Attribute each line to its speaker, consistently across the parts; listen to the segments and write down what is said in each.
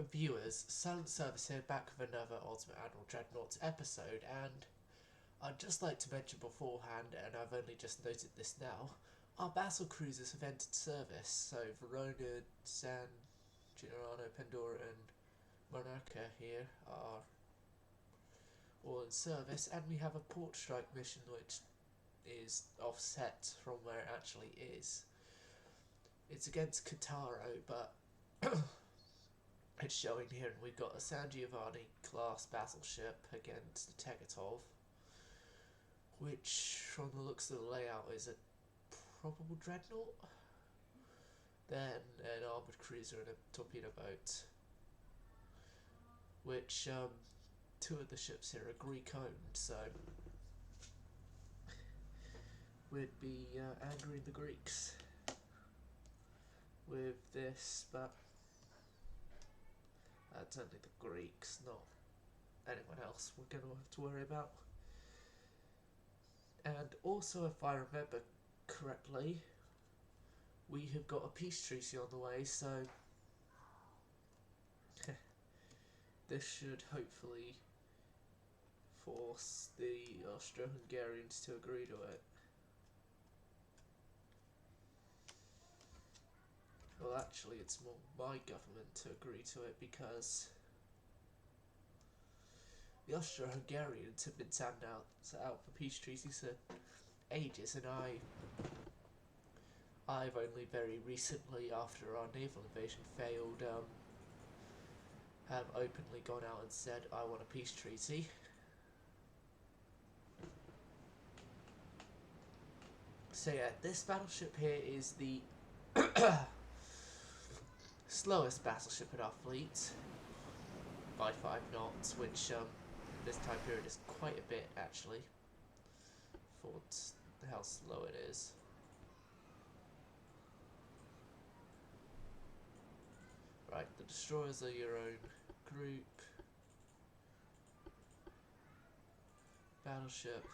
Speaker 1: Viewers, Silent Service here, back with another Ultimate Admiral Dreadnoughts episode, and I'd just like to mention beforehand, and I've only just noted this now, our battle cruisers have entered service. So Verona, San Gennaro, Pandora and Monarcha here are all in service, and we have a port strike mission which is offset from where it actually is. It's against Kataro, but it's showing here, and we've got a San Giovanni class battleship against the Tegatov, which from the looks of the layout is a probable dreadnought. Then an armoured cruiser and a torpedo boat, which two of the ships here are Greek owned, so we'd be angering the Greeks with this, but that's only the Greeks, not anyone else we're going to have to worry about. And also, if I remember correctly, we have got a peace treaty on the way, so this should hopefully force the Austro-Hungarians to agree to it. Well, actually, it's more my government to agree to it, because the Austro-Hungarians have been sent out for peace treaties for ages, and I've only very recently, after our naval invasion failed, have openly gone out and said I want a peace treaty. So yeah, this battleship here is the slowest battleship in our fleet by 5 knots, which this time period is quite a bit actually for how slow it is. Right, the destroyers are your own group. Battleship,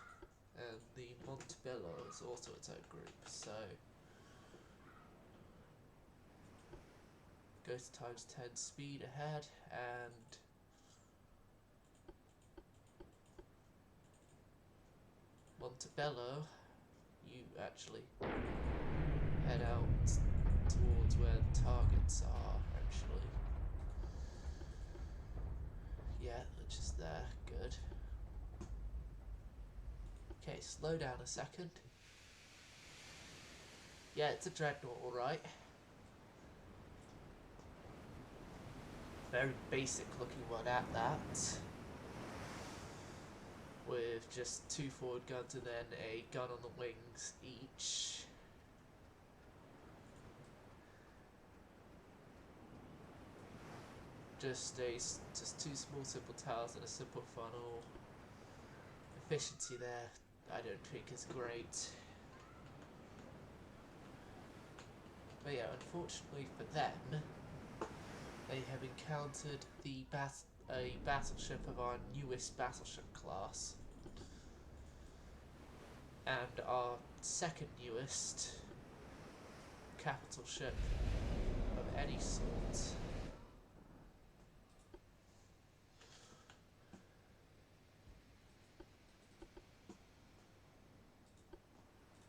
Speaker 1: and the Montebello is also its own group, so goes to times 10 speed ahead, and Montebello, you actually head out towards where the targets are, actually. Yeah, they're just there, good. Okay, slow down a second. Yeah, it's a dreadnought, alright. Very basic looking one at that. With just 2 forward guns and then a gun on the wings each. Just 2 small simple towers and a simple funnel. Efficiency there, I don't think is great. But yeah, unfortunately for them, they have encountered a battleship of our newest battleship class, and our second newest capital ship of any sort.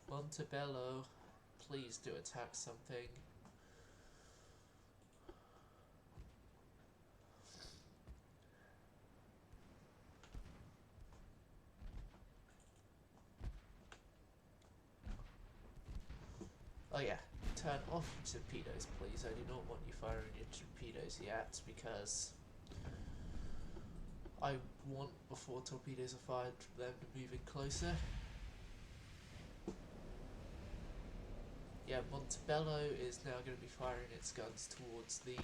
Speaker 1: Montebello, please do attack something. Oh yeah, turn off your torpedoes please. I do not want you firing your torpedoes yet, because I want, before torpedoes are fired, them to move in closer. Yeah, Montebello is now going to be firing its guns towards the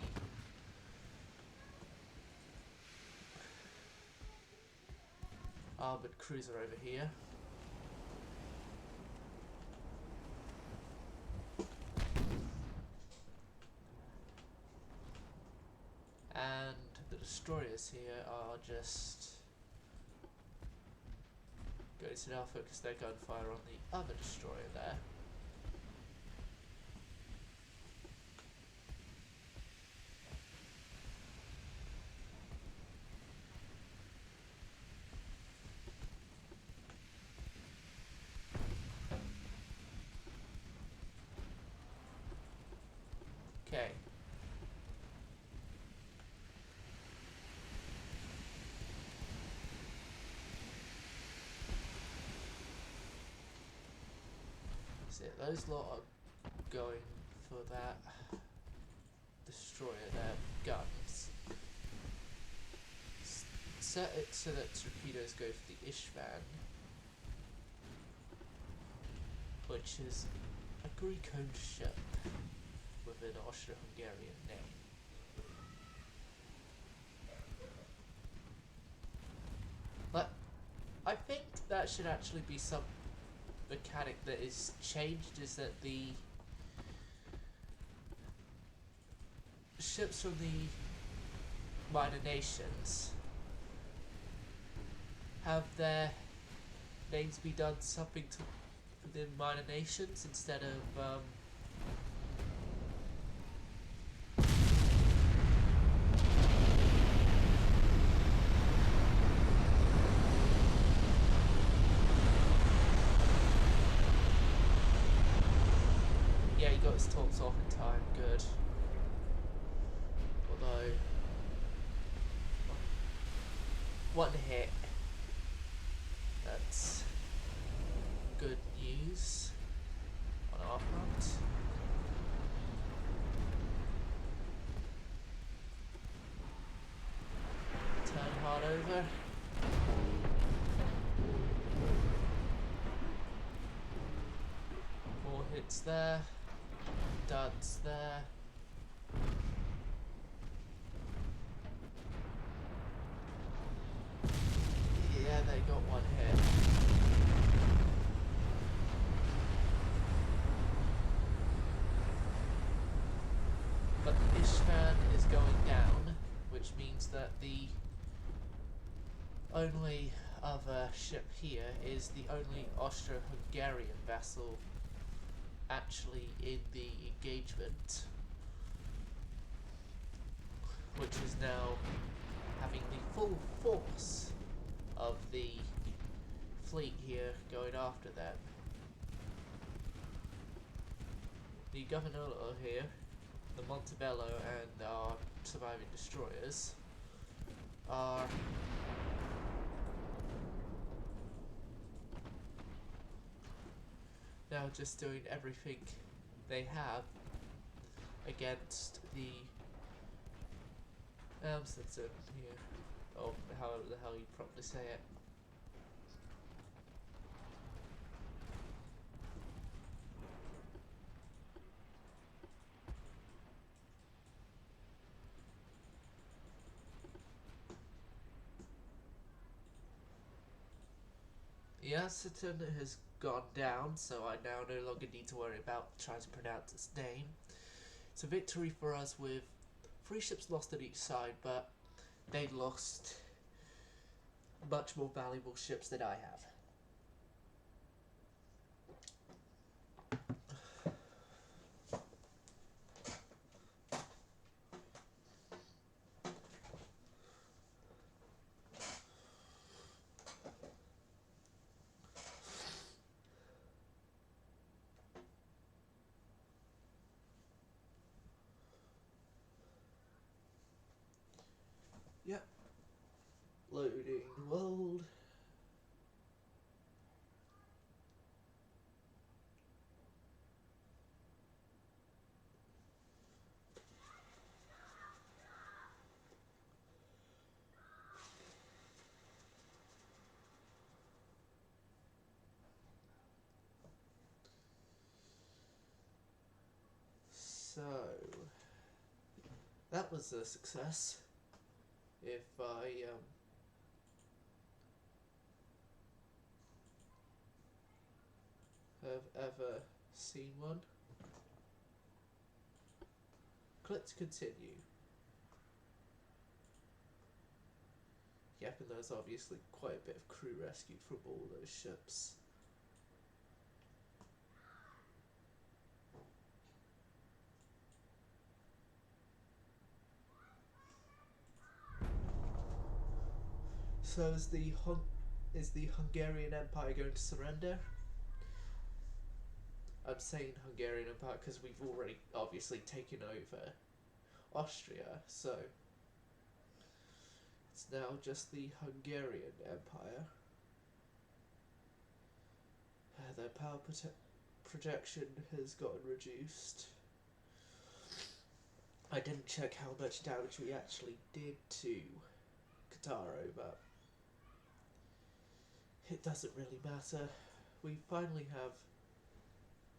Speaker 1: armoured cruiser over here. And the destroyers here are just going to now focus their gunfire on the other destroyer there. is it? Those lot are going for that destroyer, their guns. Set it so that torpedoes go for the Ishvan, which is a Greek-owned ship with an Austro-Hungarian name. But I think that should actually be some mechanic that is changed, is that the ships from the minor nations have their names be done something to within minor nations instead of yeah, he got his talks off in time, good. Although one hit, that's good news on our front. Turn hard over. More hits there. Duds there. Yeah, they got one hit. But the Ishvan is going down, which means that the only other ship here is the only Austro-Hungarian vessel actually in the engagement, which is now having the full force of the fleet here going after them. The Governor here, the Montebello and our surviving destroyers are now just doing everything they have against the Amsterdam here, or however the hell you properly say it. The Amsterdam has gone down, so I now no longer need to worry about trying to pronounce its name. It's a victory for us with 3 ships lost on each side, but they lost much more valuable ships than I have. Yep. Loading world. So that was a success. If I have ever seen one. Click to continue. Yep, and there's obviously quite a bit of crew rescued from all those ships. So is the Hungarian Empire going to surrender? I'm saying Hungarian Empire because we've already obviously taken over Austria, so it's now just the Hungarian Empire. Their power projection has gotten reduced. I didn't check how much damage we actually did to Kataro, but it doesn't really matter. We finally have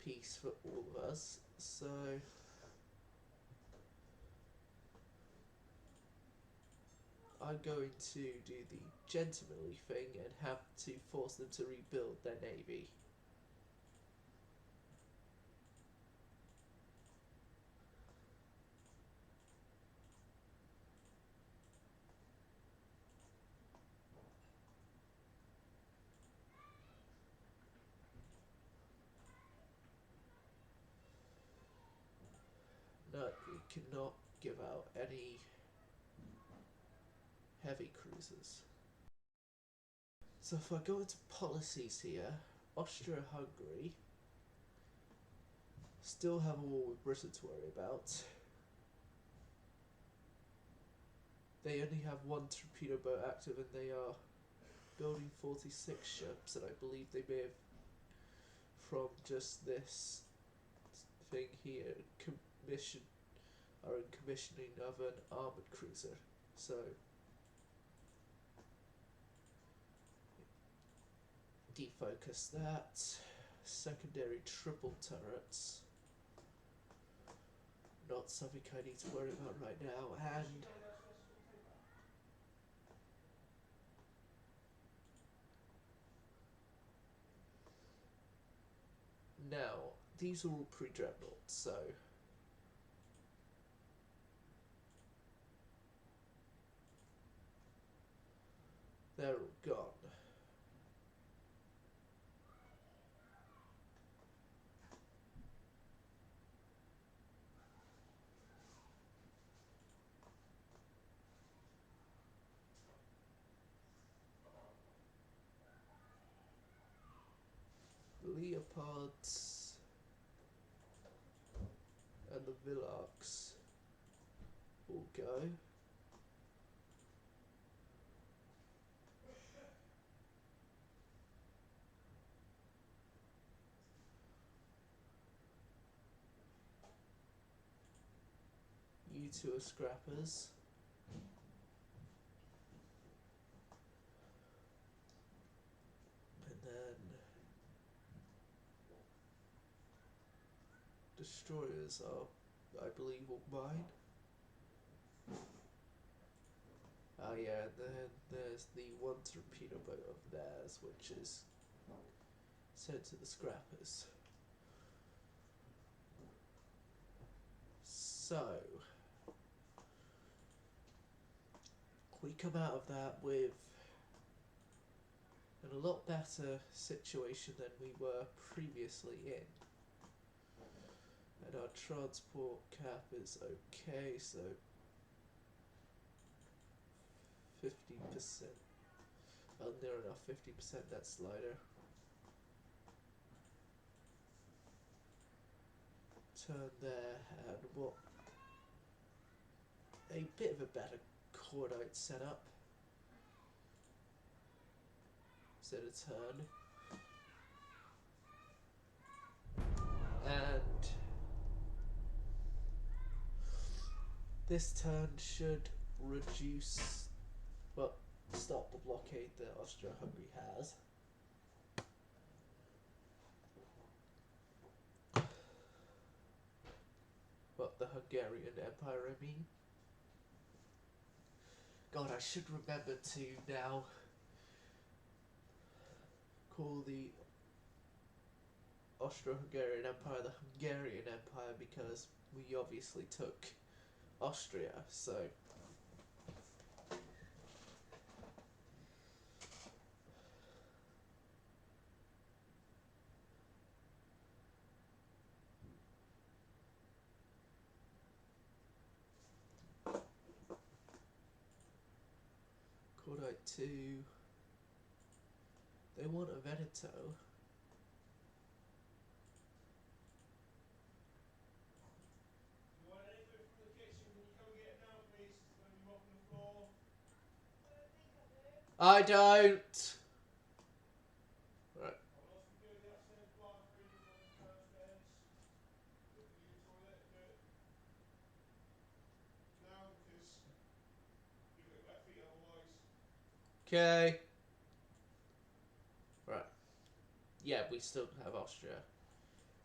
Speaker 1: peace for all of us, so I'm going to do the gentlemanly thing and have to force them to rebuild their navy. No, we cannot give out any heavy cruisers. So if I go into policies here, Austria-Hungary still have a war with Britain to worry about. They only have one torpedo boat active and they are building 46 ships, and I believe they may have, from just this thing here, are in commissioning of an armoured cruiser. So defocus that. Secondary triple turrets. Not something I need to worry about right now. And now, these are all pre-dreadnoughts, so they're all gone. Leopards and the Villarks will go. You two are scrappers. And then destroyers are, I believe, all mine. Oh yeah, and then there's the one torpedo boat of theirs, which is sent to the scrappers. So we come out of that with a lot better situation than we were previously in. And our transport cap is okay, so 50%. Well, near enough 50% that slider. Turn there, and what? A bit of a better cordite setup. Set a turn. And this turn should reduce, well, stop the blockade that Austria-Hungary has. Well, the Hungarian Empire, I mean. God, I should remember to now call the Austro-Hungarian Empire the Hungarian Empire, because we obviously took Austria, so Cordite 2. They want a Veneto. I don't. Right. Okay. Right. Yeah, we still have Austria.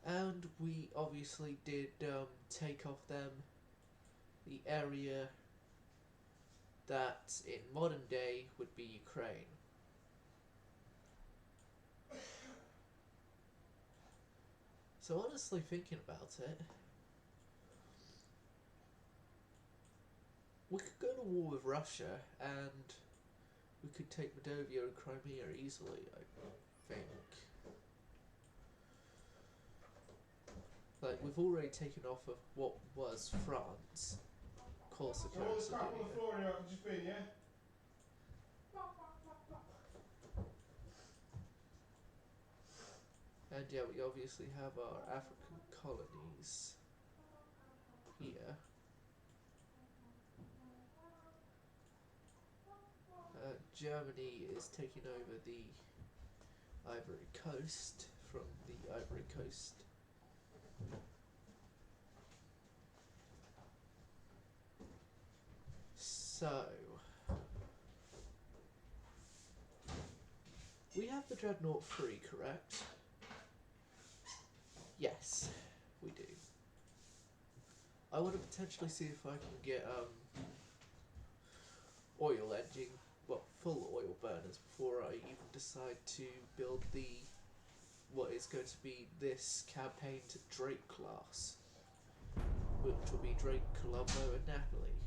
Speaker 1: And we obviously did take off them the area that in modern day would be Ukraine. So honestly thinking about it, we could go to war with Russia and we could take Moldavia and Crimea easily, I think. Like, we've already taken off of what was France. Corsica and Sardinia.
Speaker 2: On the floor here, I can just be, yeah?
Speaker 1: And yeah, we obviously have our African colonies here. Germany is taking over the Ivory Coast from the Ivory Coast. So, we have the Dreadnought 3, correct? Yes, we do. I want to potentially see if I can get oil engine, well, full oil burners before I even decide to build the what is going to be this campaign's Drake class, which will be Drake, Colombo, and Napoli.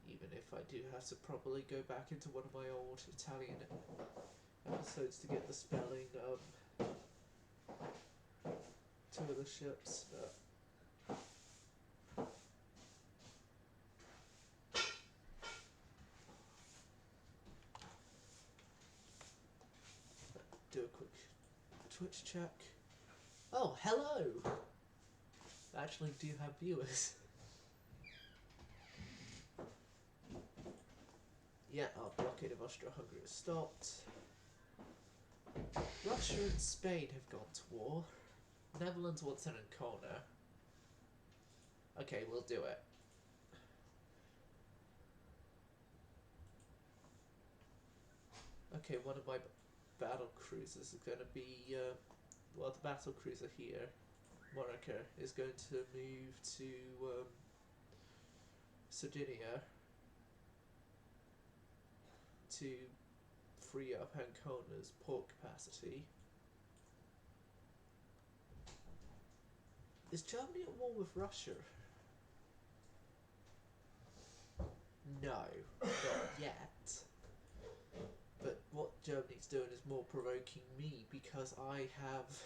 Speaker 1: Even if I do have to probably go back into one of my old Italian episodes to get the spelling of two of the ships, but do a quick Twitch check. Oh, hello! I actually do have viewers. Yeah, our blockade of Austro-Hungary has stopped. Russia and Spain have gone to war. Netherlands wants an Ancona. Okay, we'll do it. Okay, one of my battle cruisers is going to be, well, the battle cruiser here, Monaco, is going to move to Sardinia to free up Ancona's port capacity. Is Germany at war with Russia? No, not yet. But what Germany's doing is more provoking me because I have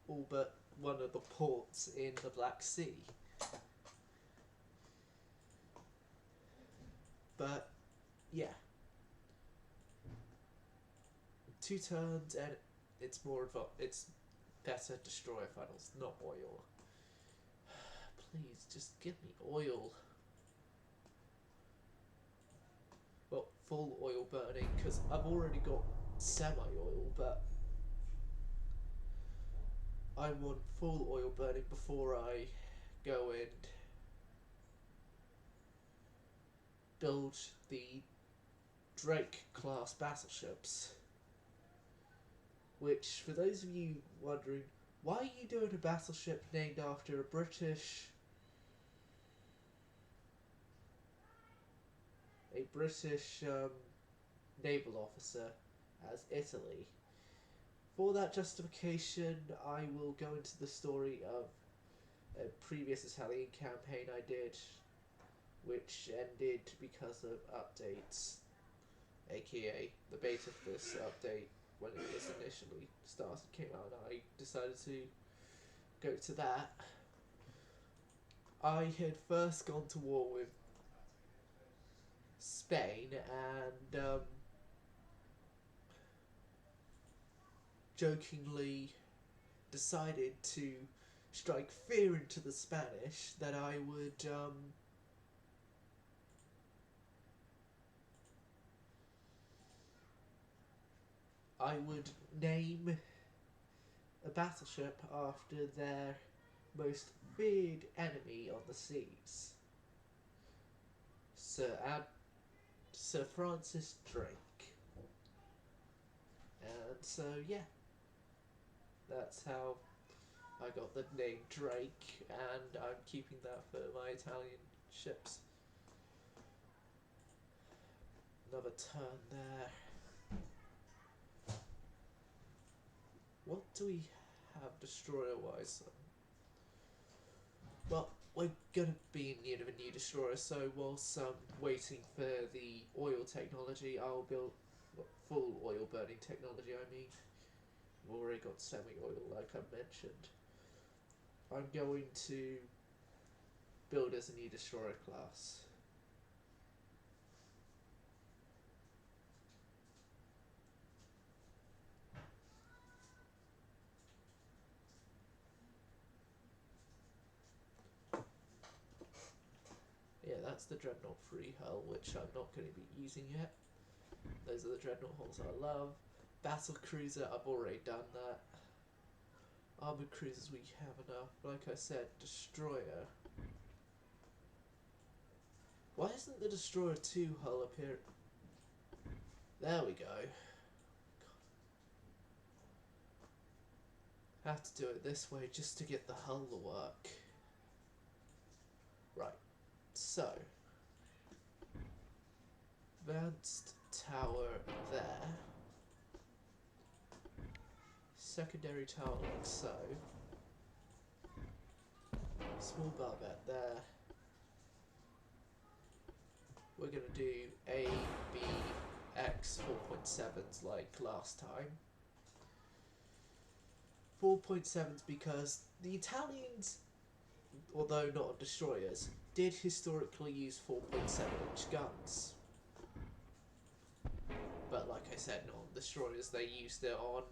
Speaker 1: all but one of the ports in the Black Sea. But yeah, 2 turns and it's more it's better destroyer funnels, not oil. Please just give me oil. Well, full oil burning because I've already got semi-oil, but I want full oil burning before I go and build the Drake class battleships. Which, for those of you wondering, why are you doing a battleship named after a British naval officer as Italy? For that justification, I will go into the story of a previous Italian campaign I did, which ended because of updates, aka the beta of this update when it was initially started came out and I decided to go to that. I had first gone to war with Spain and jokingly decided to strike fear into the Spanish that I would name a battleship after their most feared enemy on the seas, Sir Francis Drake. And so, yeah, that's how I got the name Drake, and I'm keeping that for my Italian ships. Another turn there. What do we have destroyer-wise? Well, we're going to be in need of a new destroyer, so whilst I'm waiting for the oil technology, I'll build full oil burning technology, I mean. We've already got semi-oil, like I mentioned. I'm going to build as a new destroyer class. Yeah, that's the Dreadnought free hull, which I'm not going to be using yet. Those are the Dreadnought hulls I love. Battle cruiser, I've already done that. Armoured cruisers, we have enough. Like I said, destroyer. Why isn't the destroyer 2 hull up here? There we go. Have to do it this way just to get the hull to work. Right, so advanced tower there. Secondary tower like so. Small barbette there. We're going to do A, B, X 4.7s like last time. 4.7s because the Italians, although not on destroyers, did historically use 4.7-inch guns. But like I said, not on destroyers, they used it on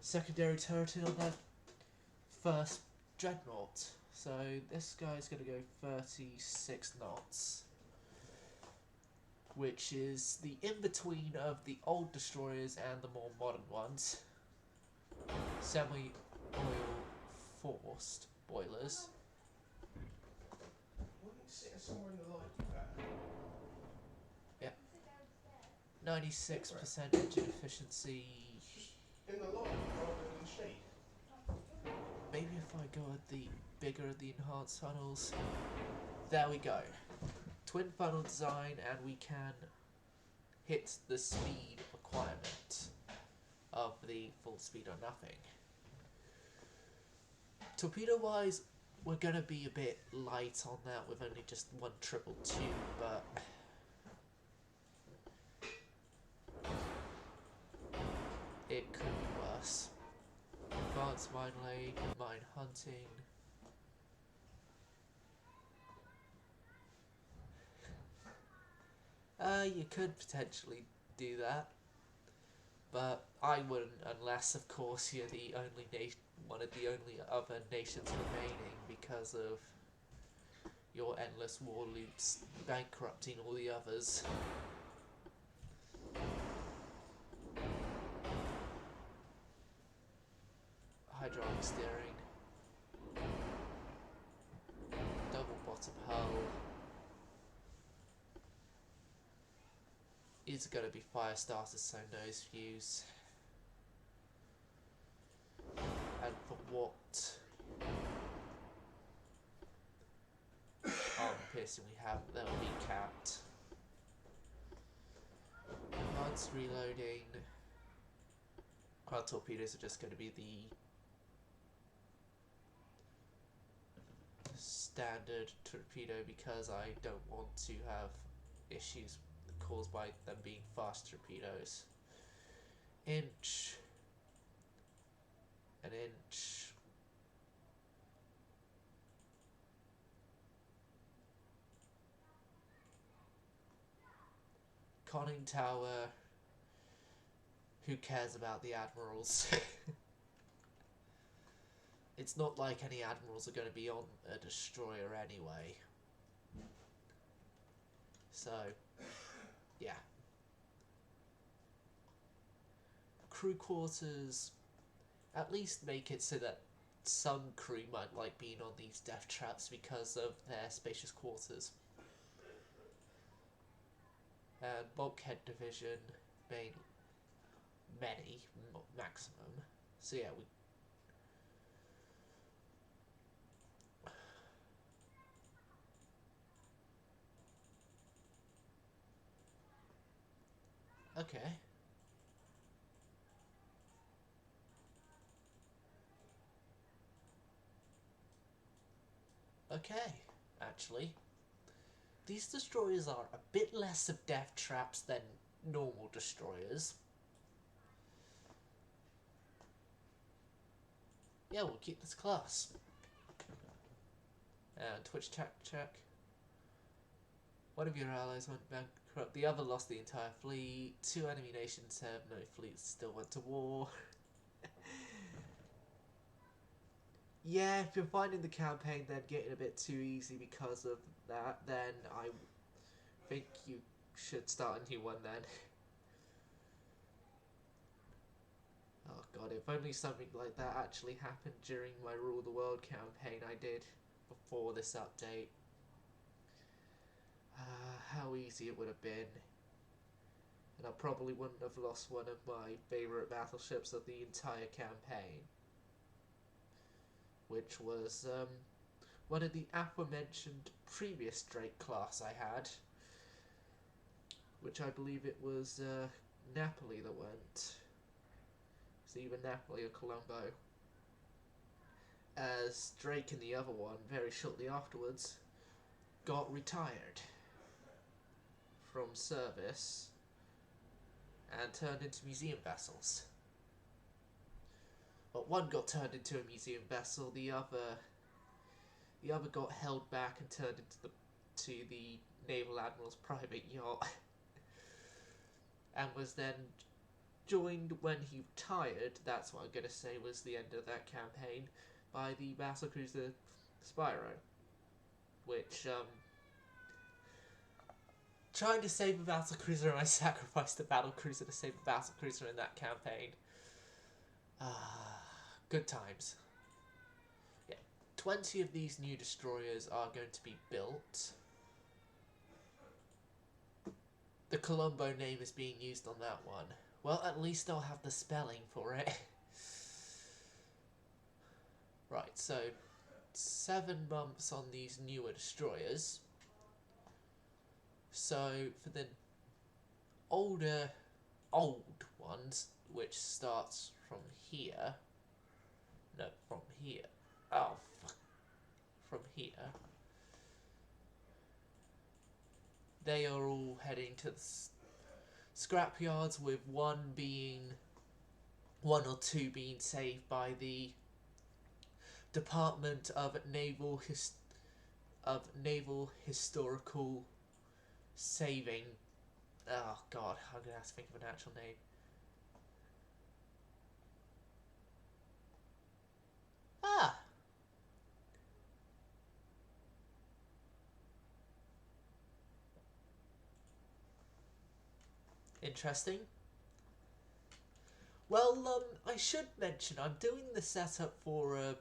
Speaker 1: secondary turret on their first dreadnought. So this guy's going to go 36 knots, which is the in-between of the old destroyers and the more modern ones. Semi-oil forced boilers.
Speaker 2: Why don't you sit somewhere in the light?
Speaker 1: Yeah. 96% engine efficiency.
Speaker 2: In the light rather than in the shade.
Speaker 1: Maybe if I go at the bigger of the enhanced funnels. There we go. Twin funnel design, and we can hit the speed requirement of the full speed or nothing. Torpedo wise, we're gonna be a bit light on that with only just one 222, but it could be worse. Advanced mine laying, mine hunting. You could potentially do that, but I wouldn't unless, of course, you're the only one of the only other nations remaining because of your endless war loops bankrupting all the others. Hydraulic steering, double bottom hull. Is going to be fire starters, so nose fuse. And for what armor piercing we have, they'll be capped. Advanced reloading. Our torpedoes are just going to be the standard torpedo because I don't want to have issues caused by them being fast torpedoes. Inch. An inch. Conning tower. Who cares about the admirals? It's not like any admirals are going to be on a destroyer anyway. So, yeah. Crew quarters, at least make it so that some crew might like being on these death traps because of their spacious quarters. And bulkhead division, many maximum. So yeah, we. Okay. Okay, actually. These destroyers are a bit less of death traps than normal destroyers. Yeah, we'll keep this class. And Twitch check. One of your allies went bankrupt, the other lost the entire fleet, 2 enemy nations have no fleets, still went to war. Yeah, if you're finding the campaign then getting a bit too easy because of that, then I think you should start a new one then. Oh god, if only something like that actually happened during my Rule the World campaign I did before this update. How easy it would have been. And I probably wouldn't have lost one of my favourite battleships of the entire campaign. Which was one of the aforementioned previous Drake class I had. Which I believe it was Napoli that went. It's either Napoli or Colombo. As Drake and the other one, very shortly afterwards, got retired from service and turned into museum vessels. But one got turned into a museum vessel, the other got held back and turned into the naval admiral's private yacht, and was then joined when he retired. That's what I'm gonna say was the end of that campaign, by the battle cruiser Spyro, which trying to save a battle cruiser, and I sacrificed the battle cruiser to save the battle cruiser in that campaign. Good times. Yeah, 20 of these new destroyers are going to be built. The Colombo name is being used on that one. Well, at least I'll have the spelling for it. Right, so 7 months on these newer destroyers. So for the old ones, which starts from here. No, from here. Oh, fuck. From here. They are all heading to the scrapyards, with one or two being saved by the Department of Naval Historical Saving. Oh god, I'm gonna have to think of an actual name. Ah! Interesting. Well, I should mention I'm doing the setup for a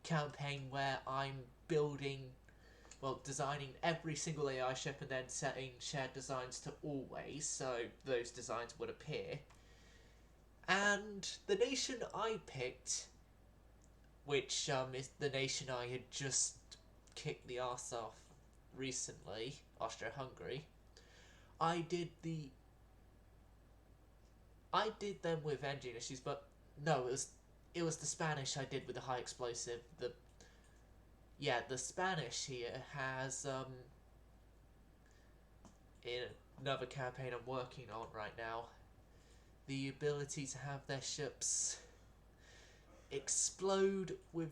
Speaker 1: campaign where I'm designing every single AI ship and then setting shared designs to always, so those designs would appear. And the nation I picked, which is the nation I had just kicked the arse off recently, Austria-Hungary, I did them with engine issues, but no, it was the Spanish I did with the high explosive. The Spanish here has in another campaign I'm working on right now, the ability to have their ships explode with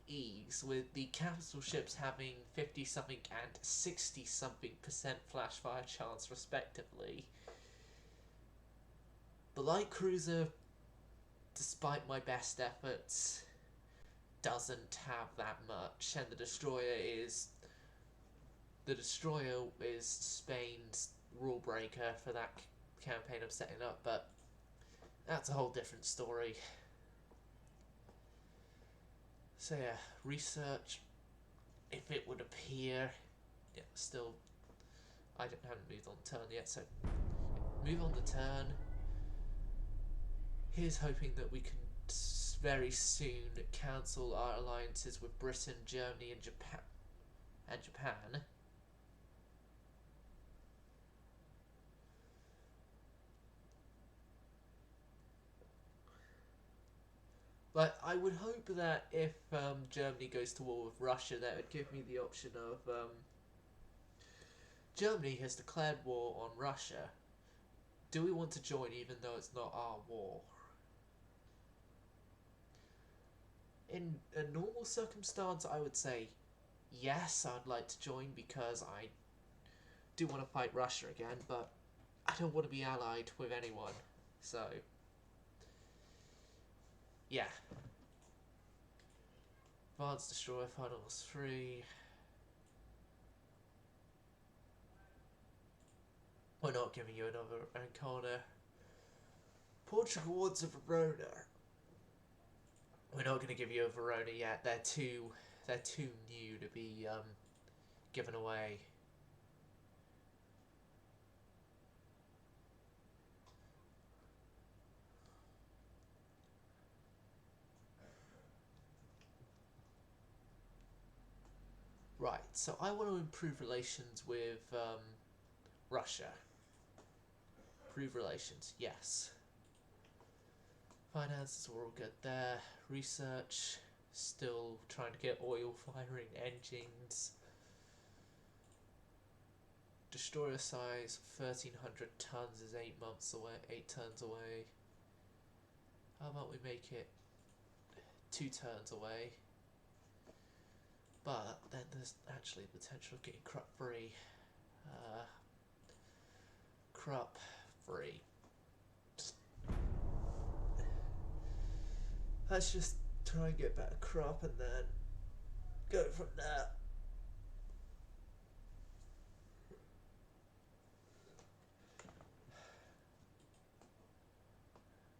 Speaker 1: ease, with the capital ships having 50 something and 60 something % flash fire chance respectively. The light cruiser, despite my best efforts, doesn't have that much, and the destroyer is Spain's rule breaker for that campaign I'm setting up, but that's a whole different story. So yeah, research, if it would appear, yeah, still, haven't moved on turn yet, so move on the turn. Here's hoping that we can very soon cancel our alliances with Britain, Germany, and Japan. Like, I would hope that if Germany goes to war with Russia, that would give me the option of Germany has declared war on Russia. Do we want to join even though it's not our war? In a normal circumstance, I would say yes, I'd like to join because I do want to fight Russia again, but I don't want to be allied with anyone. So, yeah. Advanced Destroyer, Finals 3. We're not giving you another Ancona. Portugal wants a Verona. We're not going to give you a Verona yet. They're too new to be given away. Right, so I want to improve relations with Russia. Improve relations, yes. Finances are all good there. Research, still trying to get oil firing engines. Destroyer size, 1,300 tons is 8 months away, 8 turns away. How about we make it 2 turns away? But then there's actually the potential of getting crop free. Crop free. Let's just try and get better crop and then go from there.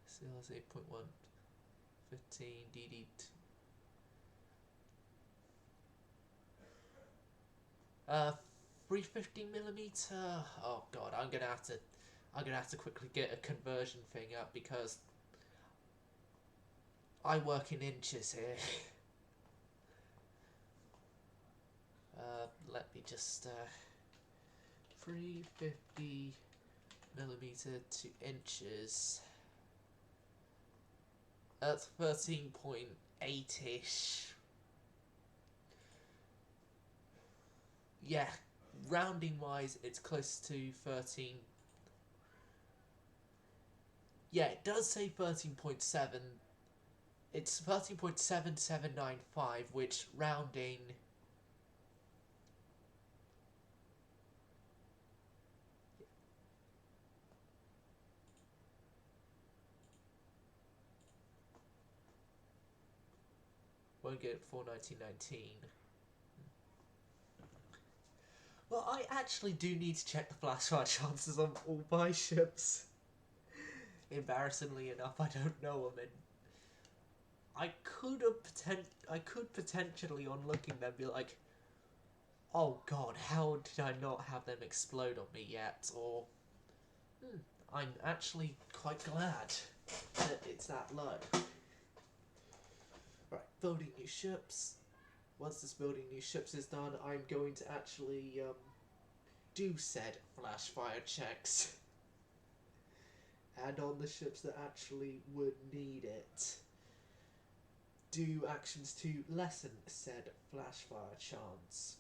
Speaker 1: CLS 8.1, 15, DD2. 350mm. Oh god, I'm gonna have to quickly get a conversion thing up because I work in inches here. Let me just 350mm to inches. That's 13.8ish. Yeah, rounding wise, it's close to 13. Yeah, it does say 13.7. It's 13.7795, which rounding. Won't get it before 1919. Well, I actually do need to check the flash fire chances on all my ships. Embarrassingly enough, I don't know them, and I could potentially, on looking them, be like, oh god, how did I not have them explode on me yet? Or, I'm actually quite glad that it's that low. Right, building new ships. Once this building new ships is done, I'm going to actually do said flash fire checks. And on the ships that actually would need it, do actions to lessen said flash fire chance.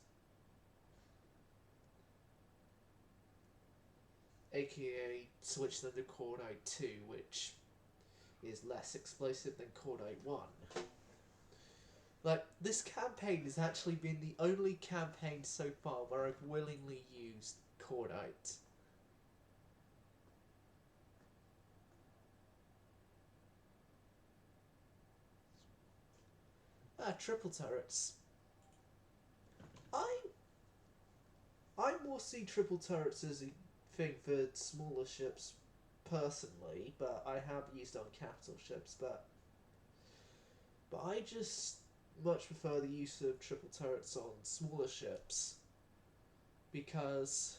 Speaker 1: AKA switch them to Cordite 2, which is less explosive than Cordite 1. Like, this campaign has actually been the only campaign so far where I've willingly used Cordite. Triple turrets. I more see triple turrets as a thing for smaller ships, personally, but I have used on capital ships, but I just much prefer the use of triple turrets on smaller ships, because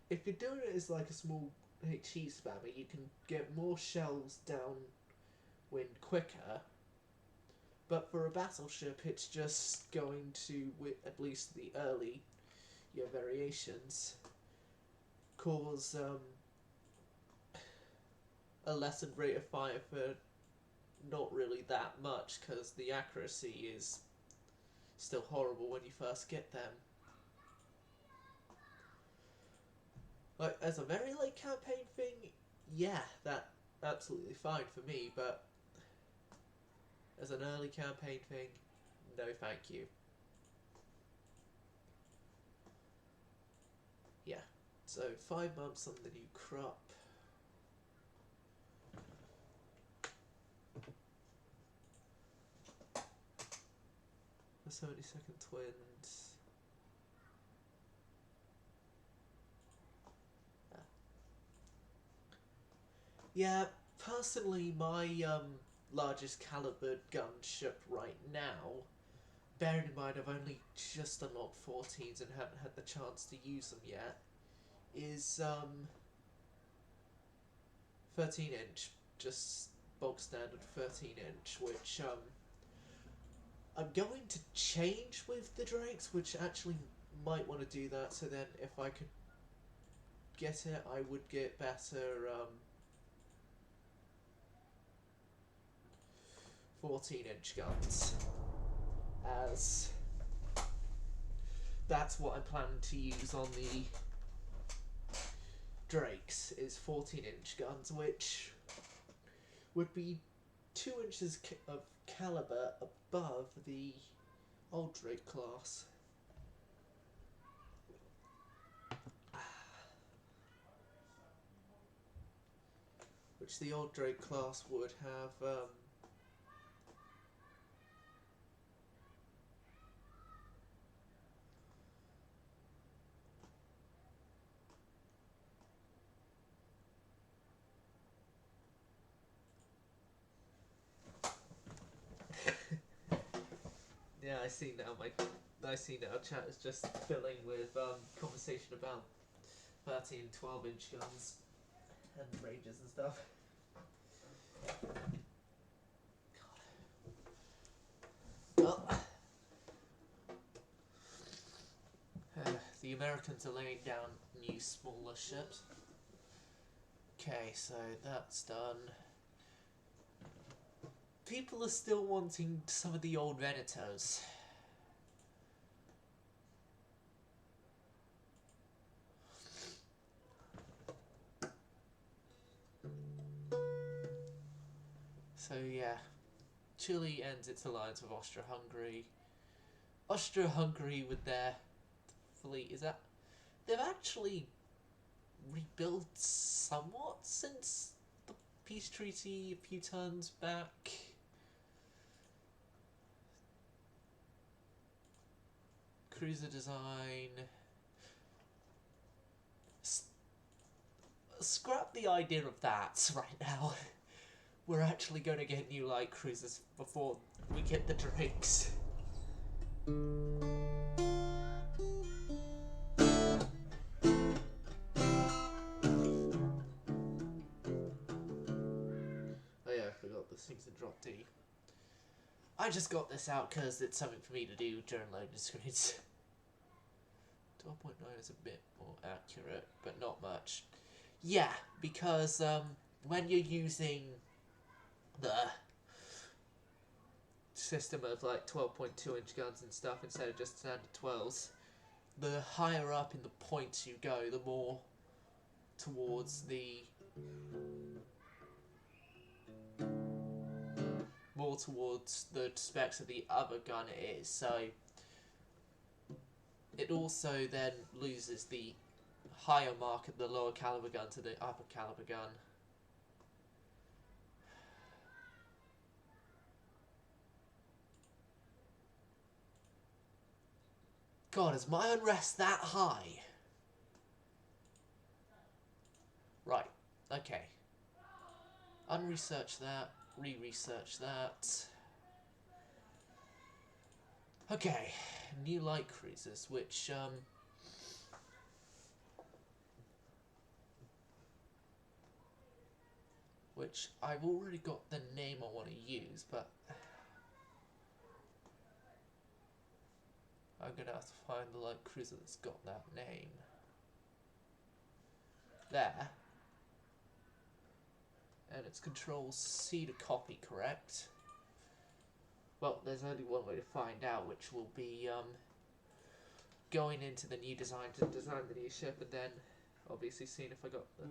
Speaker 1: if you're doing it as like a small HE spammer, you can get more shells downwind quicker. But for a battleship, it's just going to, with at least the early variations, cause a lessened rate of fire for not really that much, because the accuracy is still horrible when you first get them. Like, as a very late campaign thing, yeah, that's absolutely fine for me, but as an early campaign thing, no thank you. Yeah, so 5 months on the new crop. The 72nd twins. Yeah, personally, my largest caliber gunship right now, bearing in mind I've only just unlocked 14s and haven't had the chance to use them yet, is 13 inch, just bog standard 13 inch, which I'm going to change with the Drakes, which actually might want to do that, so then if I could get it, I would get better 14-inch guns, as that's what I'm planning to use on the Drakes, is 14-inch guns, which would be 2 inches of caliber above the old Drake class. Which the old Drake class would have yeah, I see now chat is just filling with conversation about 13 and 12-inch guns and ranges and stuff. Well, the Americans are laying down new smaller ships. Okay, so that's done. People are still wanting some of the old Venetors. So yeah, Chile ends its alliance with Austria-Hungary. Austria-Hungary with their fleet, is that... They've actually rebuilt somewhat since the peace treaty a few turns back. Cruiser design. Scrap the idea of that right now. We're actually going to get new light cruisers before we get the Drakes. Oh yeah, I forgot this thing's in drop D. I just got this out because it's something for me to do during loading screens. 12.9 is a bit more accurate, but not much. Yeah, because when you're using the system of like 12.2-inch guns and stuff instead of just standard 12s, the higher up in the points you go, the more towards the specs of the other gun it is. So it also then loses the higher mark of the lower caliber gun to the upper caliber gun. God, is my unrest that high? Right, okay. Unresearch that, re-research that. Okay, new light cruisers, which I've already got the name I want to use, but I'm gonna have to find the light cruiser that's got that name. There. And it's Control C to copy, correct? Well, there's only one way to find out, which will be going into the new design to design the new ship, and then obviously seeing if I got the...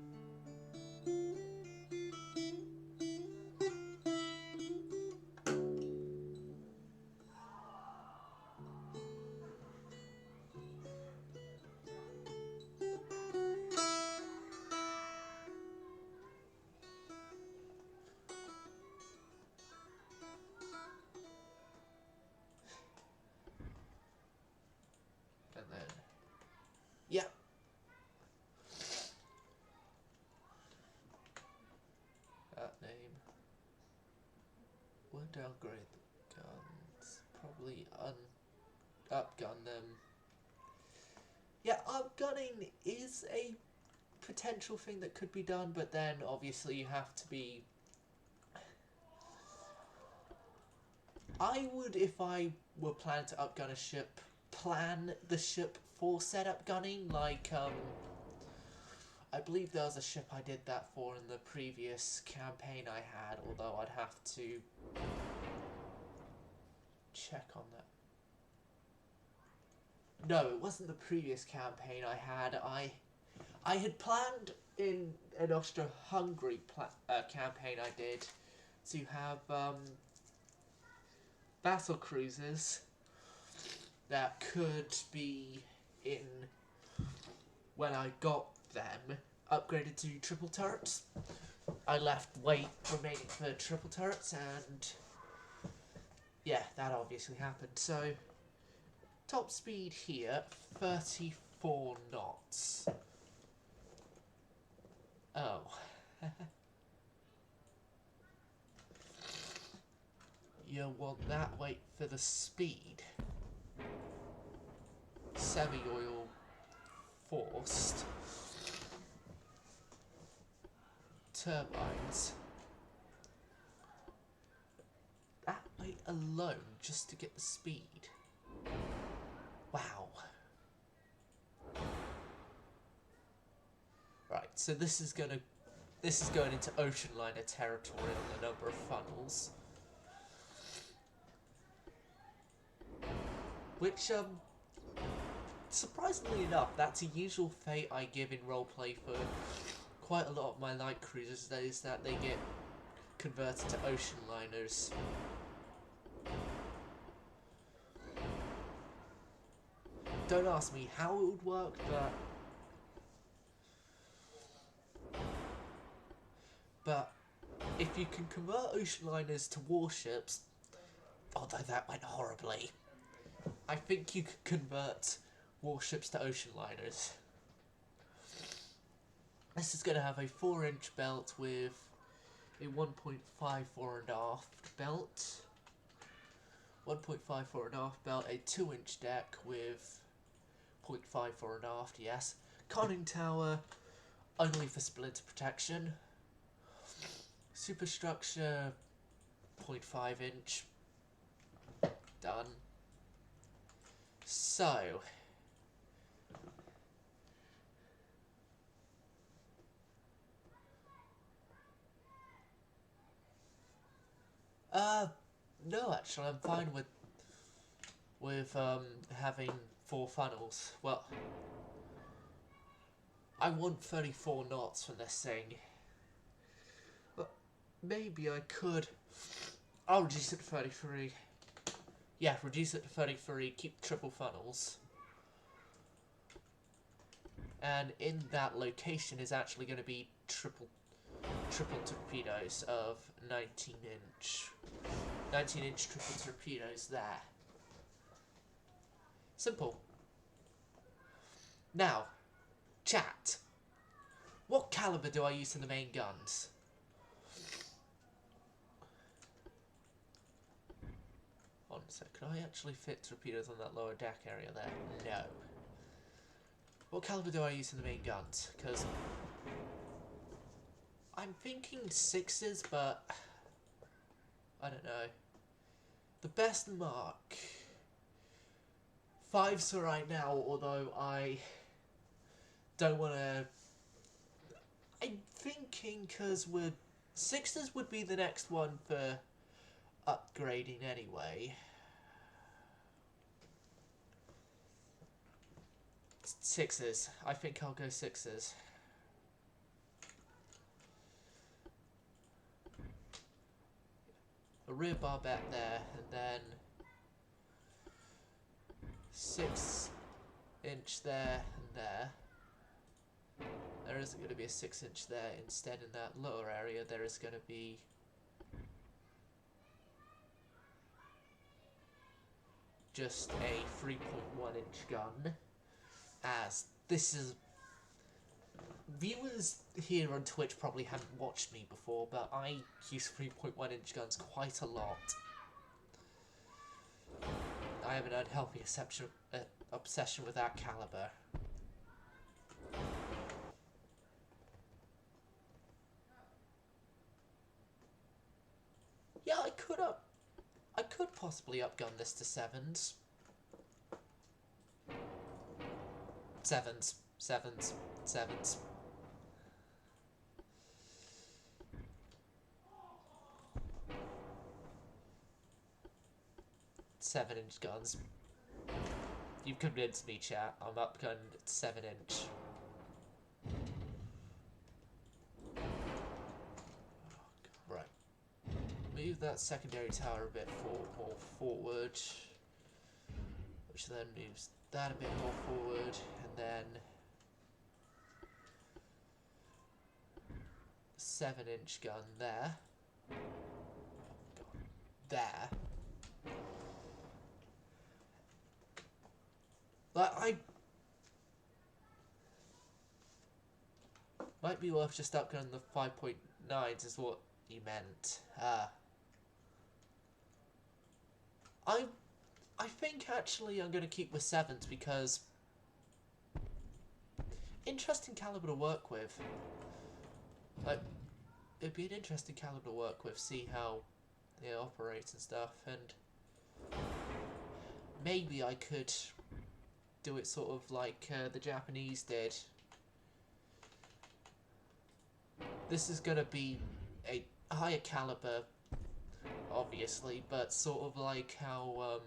Speaker 1: And then... yeah. That name. Would downgrade the guns. Probably upgun them. Yeah, upgunning is a potential thing that could be done, but then obviously you have to be... I would, if I were planning to upgun a ship, plan the ship for said upgunning, like, I believe there was a ship I did that for in the previous campaign I had, although I'd have to check on that. No, it wasn't the previous campaign I had. I had planned in an Austro-Hungary campaign I did to have battle cruisers that could be in, when I got them, upgraded to triple turrets. I left weight remaining for triple turrets, and yeah, that obviously happened. So top speed here, 34 knots. Oh. You want that weight for the speed. Semi-oil forced. Turbines. That weight alone just to get the speed. Wow. Right, so this is going into ocean liner territory on the number of funnels. Which, surprisingly enough, that's a usual fate I give in roleplay for quite a lot of my light cruisers, that is that they get converted to ocean liners. Don't ask me how it would work, but if you can convert ocean liners to warships, although that went horribly, I think you could convert warships to ocean liners. This is going to have a 4-inch belt with a 1.5 fore and aft belt, 1.5 fore and aft belt, a 2-inch deck with 0.5 fore and aft, yes, conning tower, only for splinter protection, superstructure, 0.5 inch, done. So, no, actually, I'm fine with having 4 funnels. Well, I want 34 knots for this thing. But maybe I could. I'll reduce it to 33. Yeah, reduce it to 33, keep triple funnels. And in that location is actually going to be triple torpedoes of 19-inch triple torpedoes there. Simple. Now, chat. What caliber do I use in the main guns? on a sec. Could I actually fit torpedoes on that lower deck area there? No. What caliber do I use in the main guns? Because I'm thinking 6s, but I don't know. The best mark. 5s for right now, although I don't want to... I'm thinking because 6s would be the next one for upgrading anyway. 6s. I think I'll go 6s. A rear barbette there, and then 6-inch there and there. There isn't going to be a 6-inch there. Instead, in that lower area, there is going to be just a 3.1-inch gun. As this is... Viewers here on Twitch probably haven't watched me before, but I use 3.1-inch guns quite a lot. I have an unhealthy obsession with that caliber. Yeah, I could possibly upgun this to 7s. 7s. 7s. 7s. Seven-inch guns. You've convinced me, chat. I'm upgunned at 7-inch. Right. Move that secondary tower a bit more forward. Which then moves that a bit more forward. And then 7-inch gun there. There. Like, might be worth just upgunning the 5.9s is what you meant. I think actually I'm going to keep with 7s because interesting caliber to work with. Like, it'd be an interesting caliber to work with, see how it operates and stuff, and maybe I could do it sort of like the Japanese did. This is going to be a higher caliber, obviously, but sort of like how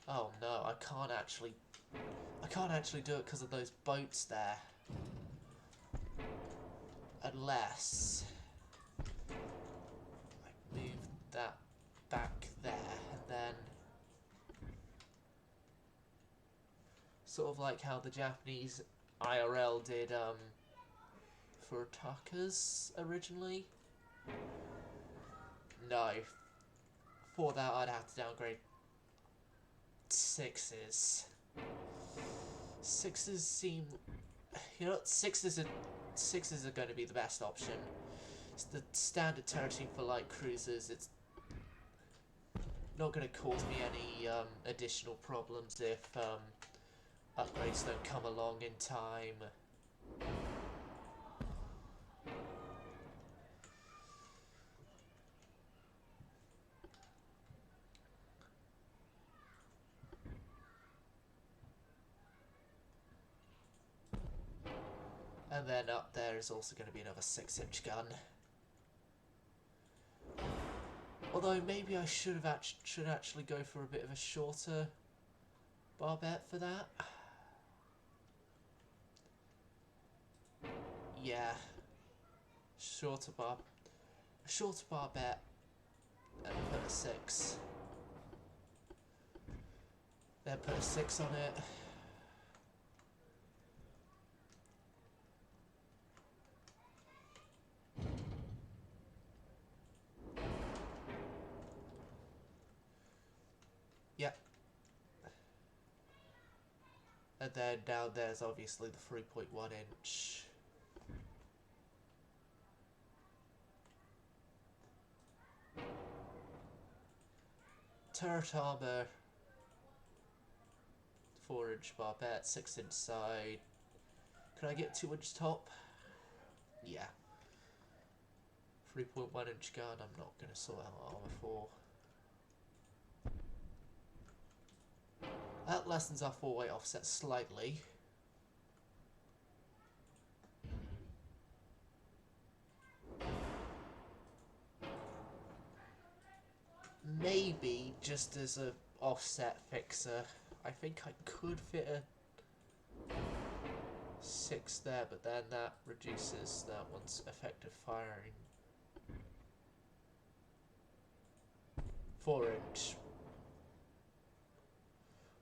Speaker 1: oh no, I can't actually do it because of those boats there. Unless I move that back there, and then sort of like how the Japanese IRL did for attackers originally. No, for that I'd have to downgrade 6s. 6s seem, you know, 6s are going to be the best option. It's the standard territory for light cruisers. It's not going to cause me any additional problems if upgrades don't come along in time. And then up there is also going to be another 6-inch gun. Although maybe I should actually go for a bit of a shorter barbette for that. Yeah, shorter barbette, and put a 6. Then put a 6 on it. Yep. And then down there's obviously the 3.1-inch. turret armor, 4-inch barbette, 6-inch side. Can I get 2-inch top? Yeah. 3.1-inch gun, I'm not going to sort out armor for. That lessens our 4-way offset slightly. Maybe just as a offset fixer, I think I could fit a 6 there, but then that reduces that one's effective firing. 4-inch.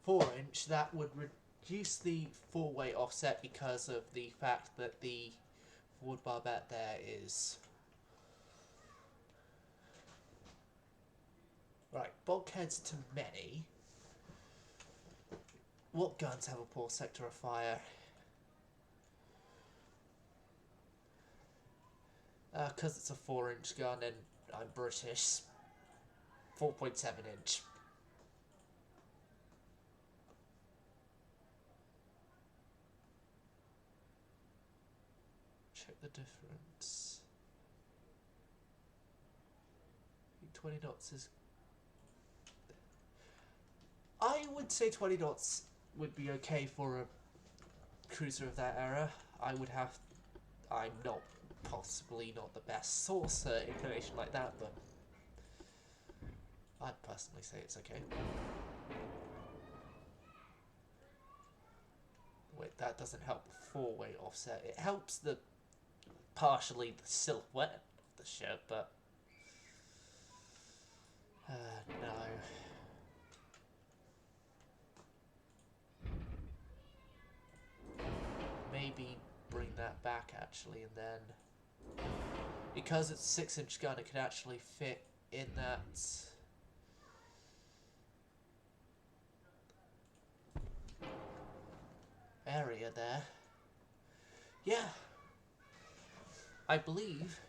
Speaker 1: 4-inch, that would reduce the 4-way offset because of the fact that the forward barbette there is... Right, bulkheads to many. What guns have a poor sector of fire? Because it's a 4-inch gun and I'm British. 4.7-inch. Check the difference. 20 knots is... I would say 20 knots would be okay for a cruiser of that era. I would have... I'm not... possibly not the best source information like that, but I'd personally say it's okay. Wait, that doesn't help the 4-way offset. It helps the partially the silhouette of the ship, but no. Maybe bring that back actually, and then because it's a 6-inch gun, it could actually fit in that area there. Yeah, I believe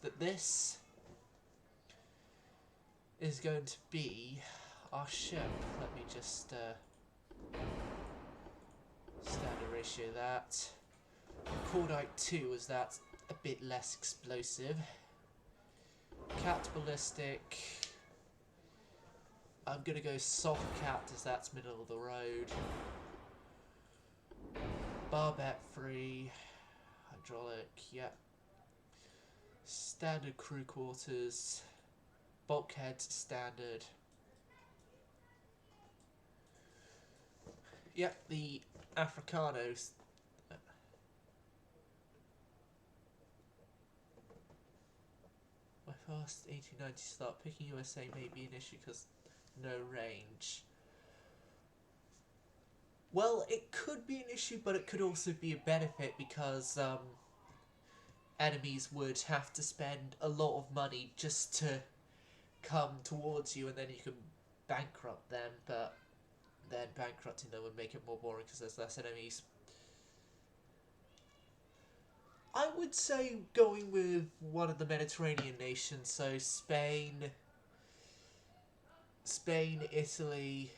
Speaker 1: that this is going to be our ship. Let me just standard ratio that. Cordite 2 is that a bit less explosive. Cat ballistic. I'm gonna go soft cat as that's middle of the road. Barbette free. Hydraulic, yep. Standard crew quarters. Bulkhead standard. Yep, the Africanos. My fast 1890 start. Picking USA may be an issue because no range. Well, it could be an issue, but it could also be a benefit because enemies would have to spend a lot of money just to come towards you, and then you can bankrupt them, but then bankrupting them would make it more boring because there's less enemies. I would say going with one of the Mediterranean nations, so Spain, Italy,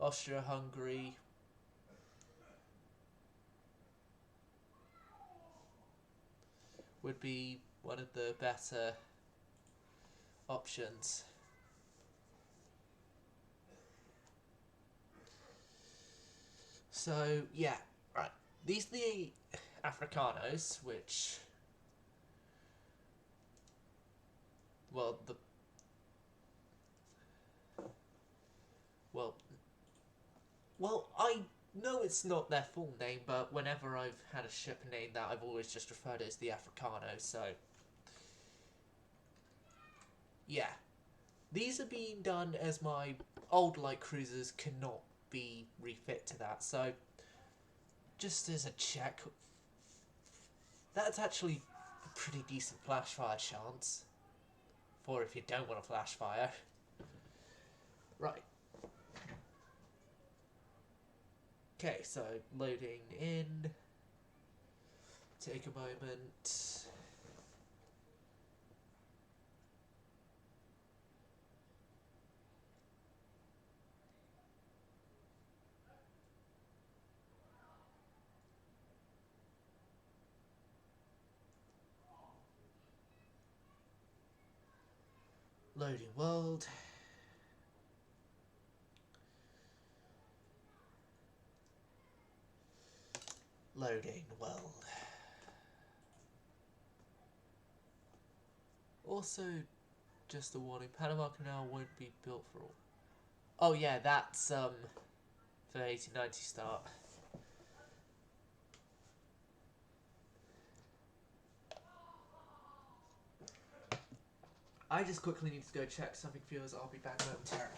Speaker 1: Austria-Hungary. Would be one of the better options. So, yeah, right. These are the Africanos, which... Well, I know it's not their full name, but whenever I've had a ship named that, I've always just referred to it as the Africano, so... Yeah. These are being done as my old light cruisers cannot be refit to that, so... Just as a check... That's actually a pretty decent flash fire chance. For if you don't want a flash fire. Right. Okay, so loading in. Take a moment. Loading world. Loading world. Also, just a warning, Panama Canal won't be built for all. Oh yeah, that's for 1890 start. I just quickly need to go check something, viewers. I'll be back momentarily.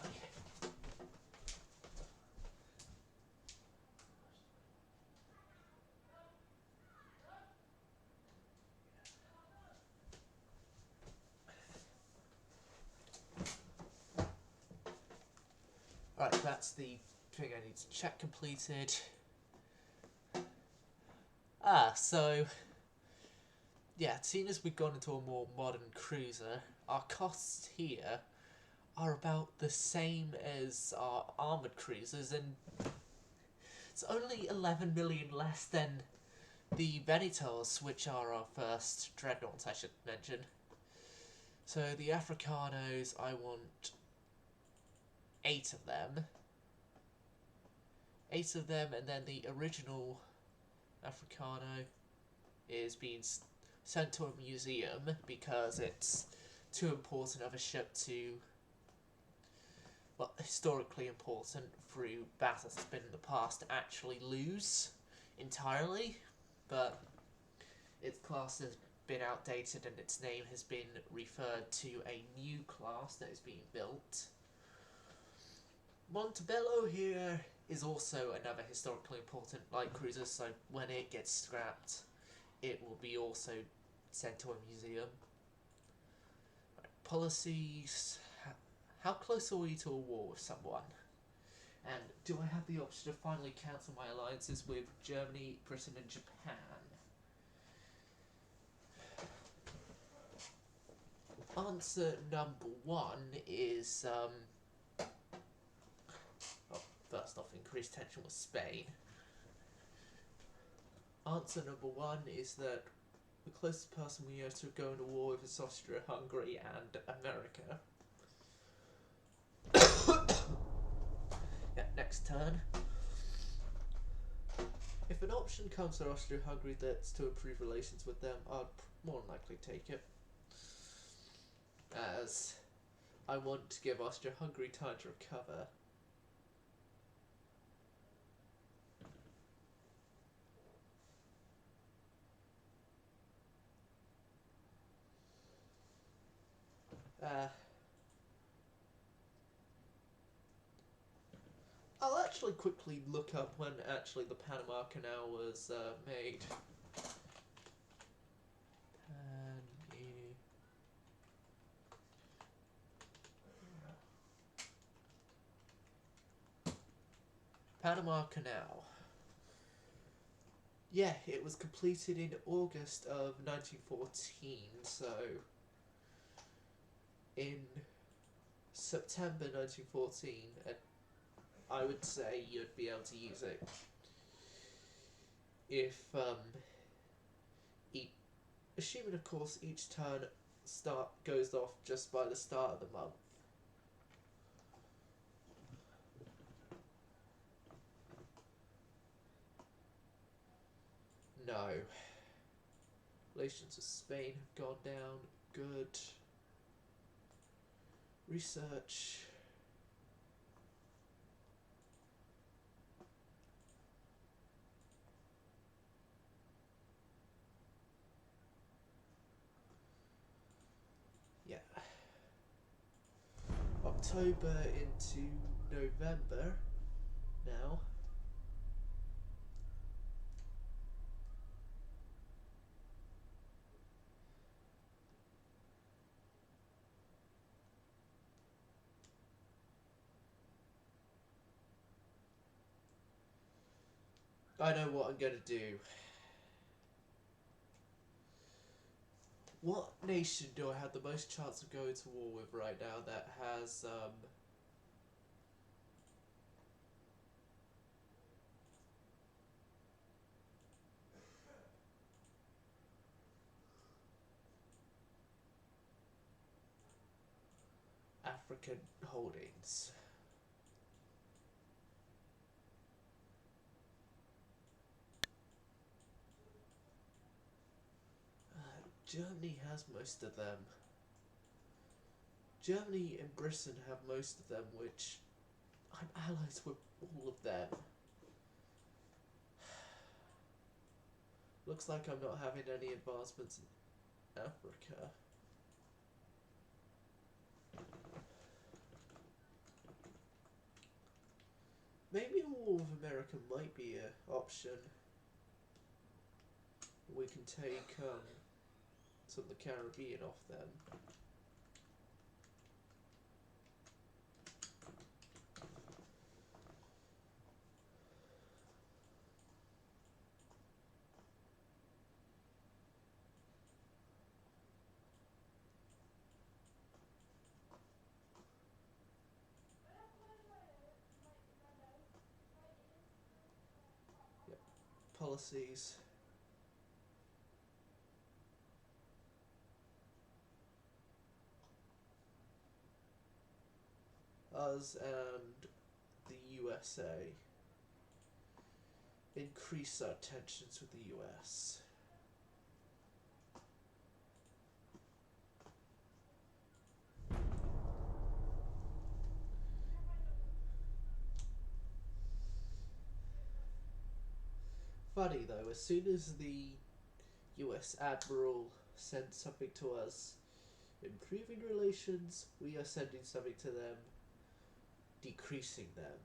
Speaker 1: Right, that's the thing I need to check completed. So yeah, seeing as we've gone into a more modern cruiser, our costs here are about the same as our armoured cruisers, and it's only 11 million less than the Venetors, which are our first dreadnoughts, I should mention. So the Africanos, I want 8 of them. 8 of them, and then the original Africano is being sent to a museum because it's too important of a ship to, well, historically important through battles that's been in the past to actually lose entirely, but its class has been outdated and its name has been referred to a new class that is being built. Montebello here is also another historically important light cruiser, so when it gets scrapped, it will be also sent to a museum. Right, policies. How close are we to a war with someone? And do I have the option to finally cancel my alliances with Germany, Britain and Japan? Answer number 1 is, first off, increased tension with Spain. Answer number 1 is that the closest person we have to go into war with is Austria-Hungary and America. Yeah, next turn. If an option comes for Austria-Hungary that's to improve relations with them, I'd more than likely take it, as I want to give Austria-Hungary time to recover. I'll actually quickly look up when actually the Panama Canal was made. Panama Canal. Yeah, it was completed in August of 1914, so in September 1914, I would say you'd be able to use it if, assuming of course each turn goes off just by the start of the month. No. Relations with Spain have gone down. Good. Research. Yeah. October into November now. I know what I'm going to do. What nation do I have the most chance of going to war with right now that has, African holdings. Germany has most of them. Germany and Britain have most of them, which I'm allies with all of them. Looks like I'm not having any advancements in Africa. Maybe all of America might be an option. We can take some of the Caribbean off them. Yep. Policies. Us and the USA increase our tensions with the US. Funny though, as soon as the US admiral sends something to us improving relations, we are sending something to them decreasing them.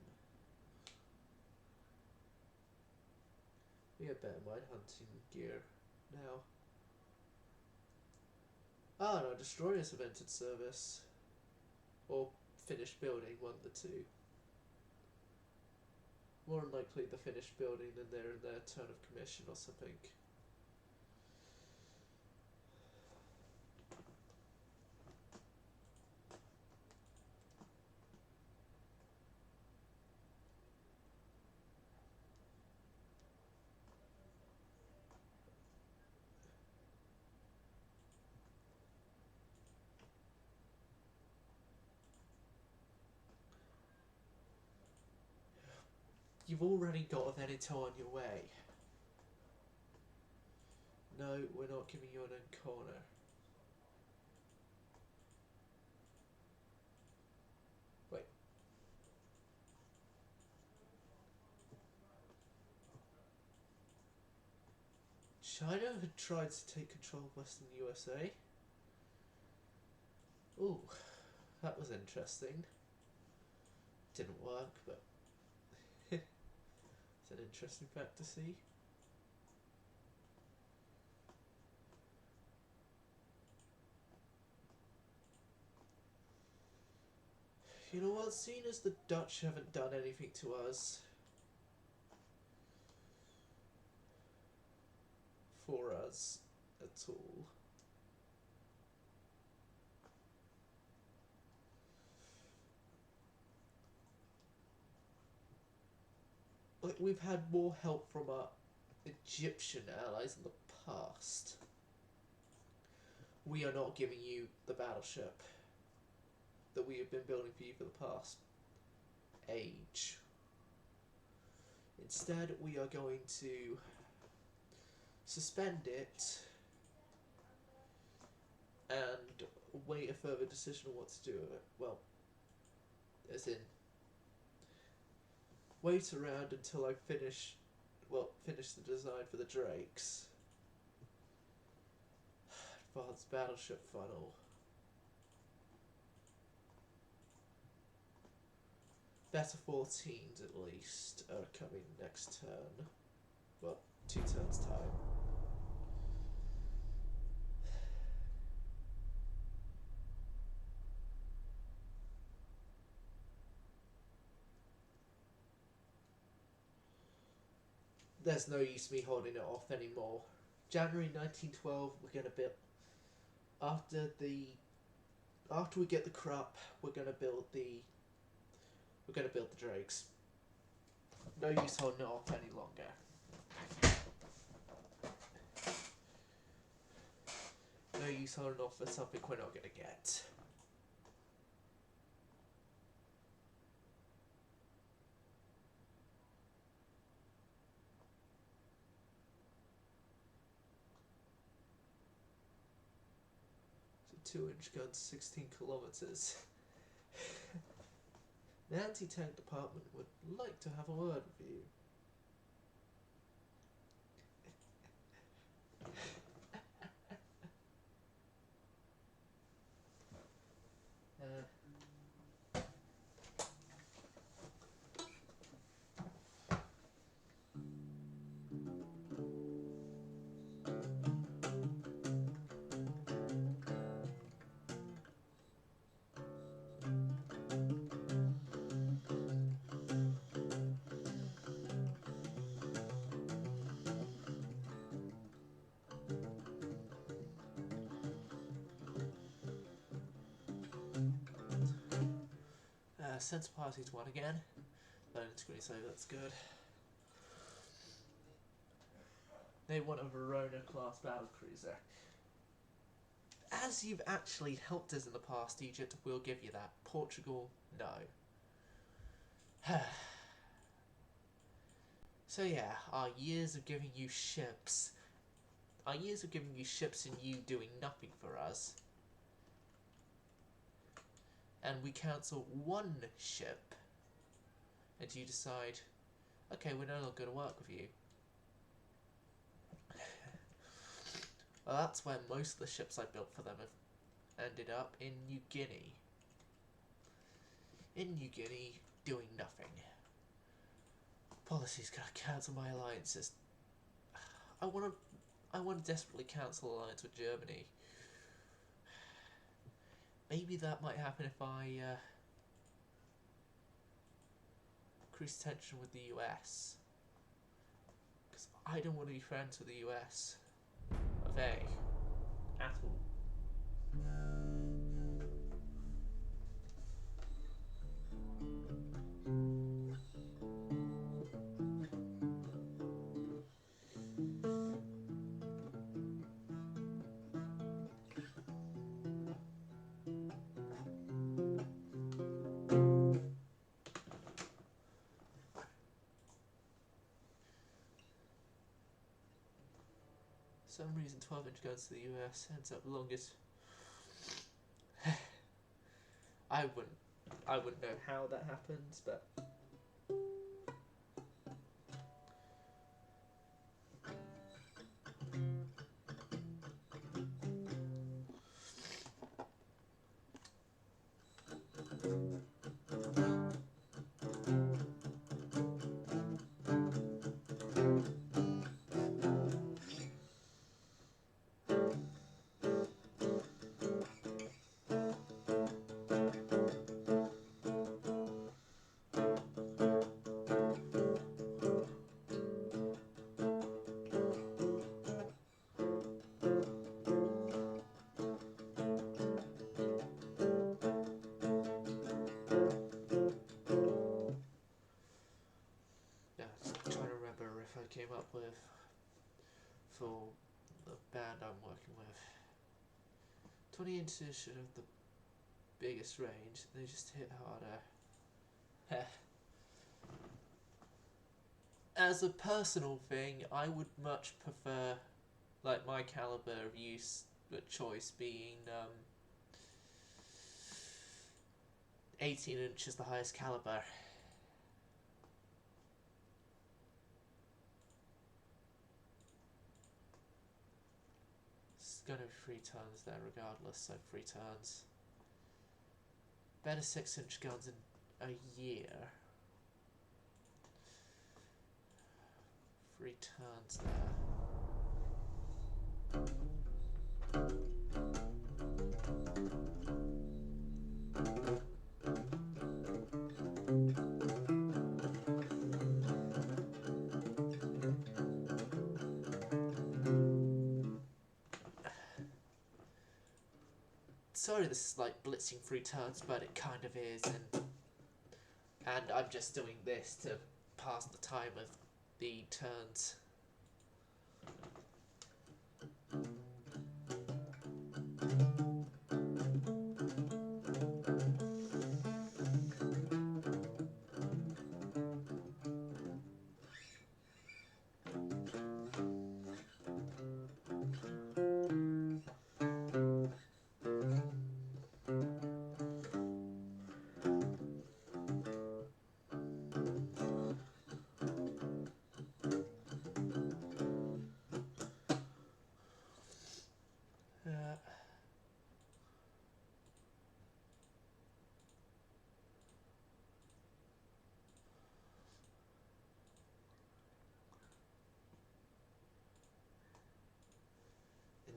Speaker 1: We have better mine hunting gear now. Ah, no, destroyers have entered service. Or finished building, one of the two. More than likely the finished building and they're in their turn of commission or something. You've already got a Veneto on your way. No, we're not giving you an Ancona. Wait. China had tried to take control of Western USA. Ooh, that was interesting. Didn't work, but it's an interesting fact to see. You know what, seeing as the Dutch haven't done anything to us, for us, at all. Like, we've had more help from our Egyptian allies in the past. We are not giving you the battleship that we have been building for you for the past age. Instead, we are going to suspend it and wait a further decision on what to do with it. Well, as in, wait around until I finish the design for the Drakes. Advanced battleship funnel. Better 14s at least are coming next turn. Well, 2 turns time. There's no use me holding it off anymore. January 1912, we're gonna build. After we get the Krupp, we're gonna build the Drakes. No use holding it off any longer. No use holding off for something we're not gonna get. 2-inch guns, 16 kilometers. The anti-tank department would like to have a word with you. Centre Party's won again. Loading screen, so that's good. They want a Verona class battlecruiser. As you've actually helped us in the past, Egypt, we'll give you that. Portugal, no. So yeah, our years of giving you ships. Our years of giving you ships and you doing nothing for us. And we cancel one ship. And you decide, okay, we're no longer going to work with you. Well, that's where most of the ships I built for them have ended up, in New Guinea. In New Guinea, doing nothing. Policy's gonna cancel my alliances. I want to desperately cancel alliance with Germany. Maybe that might happen if I increase tension with the US. Because I don't want to be friends with the US. Of A. At all. For some reason 12-inch guns to the US ends up longest. I wouldn't know how that happens, but came up with for the band I'm working with. 20 inches should have the biggest range, they just hit harder. As a personal thing, I would much prefer, like, my caliber of use, but choice being 18 inches the highest caliber. Gonna be 3 tons there regardless, so 3 tons. Better 6-inch guns in a year. 3 tons there. Sorry this is like blitzing 3 turns, but it kind of is, and I'm just doing this to pass the time of the turns.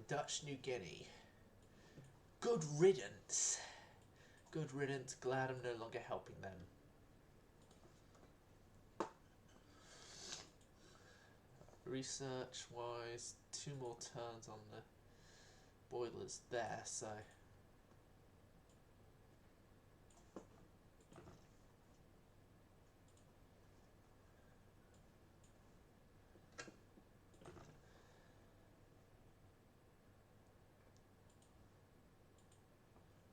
Speaker 1: Dutch New Guinea. Good riddance. Good riddance, glad I'm no longer helping them. Research wise, 2 more turns on the boilers there, so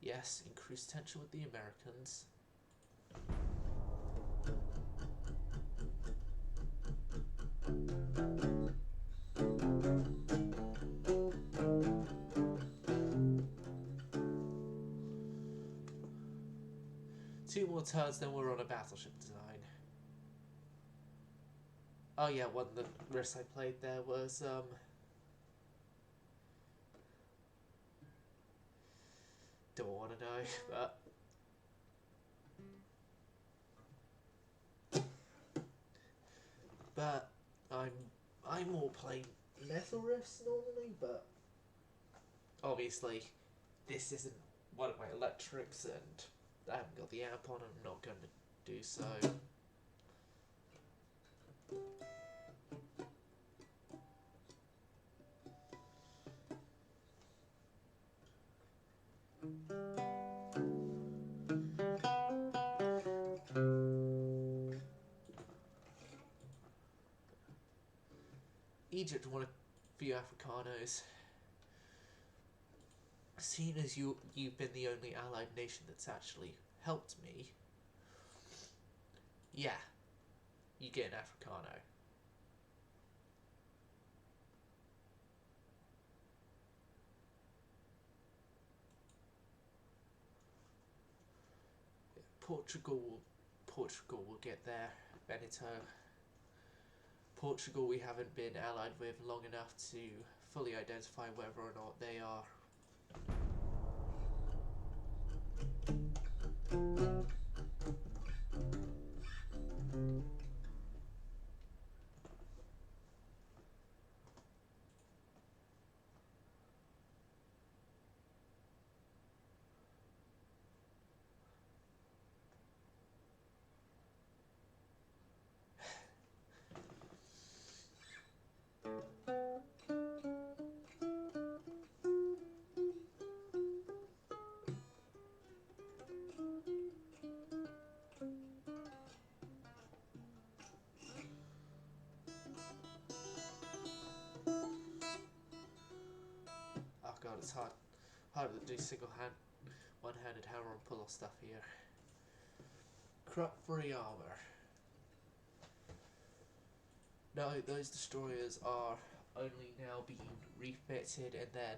Speaker 1: yes, increased tension with the Americans. Two more turns, then we're on a battleship design. Oh yeah, one of the risks I played there was don't want to know, but I'm more playing metal risks normally, but obviously this isn't one of my electrics and I haven't got the amp on, I'm not going to do so. Egypt won a few Africanos. Seeing as you've been the only allied nation that's actually helped me, yeah, you get an Africano. Portugal will get there. Benito. Portugal we haven't been allied with long enough to fully identify whether or not they are. Oh god, it's hard to do one-handed hammer and pull off stuff here. Crop-free armor. No, those destroyers are only now being refitted and then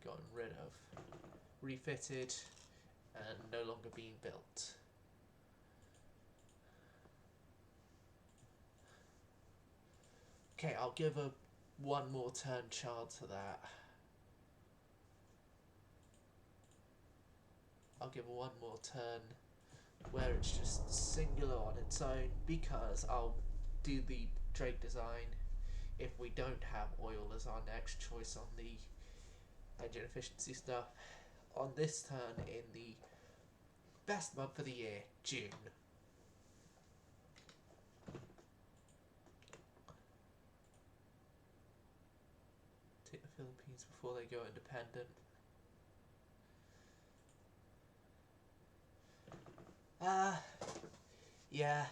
Speaker 1: gotten rid of. Refitted and no longer being built. Okay, I'll give a one more turn chance to that. I'll give one more turn where it's just singular on its own, because I'll do the Drake design if we don't have oil as our next choice on the engine efficiency stuff on this turn in the best month of the year, June. Take the Philippines before they go independent. Yeah.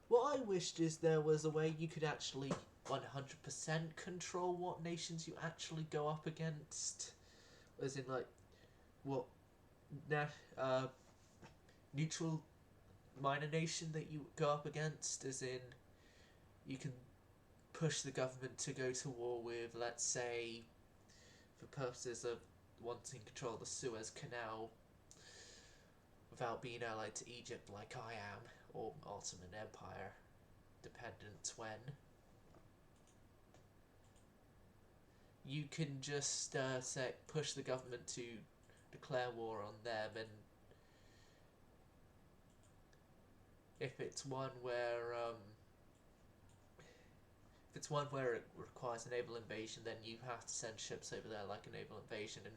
Speaker 1: What I wished is there was a way you could actually 100% control what nations you actually go up against. As in, like, what neutral minor nation that you go up against. As in, you can push the government to go to war with, let's say, for purposes of wanting control of the Suez Canal, without being allied to Egypt like I am, or Ottoman Empire dependent when. You can just push the government to declare war on them, and if it's one where it's one where it requires a naval invasion, then you have to send ships over there like a naval invasion, and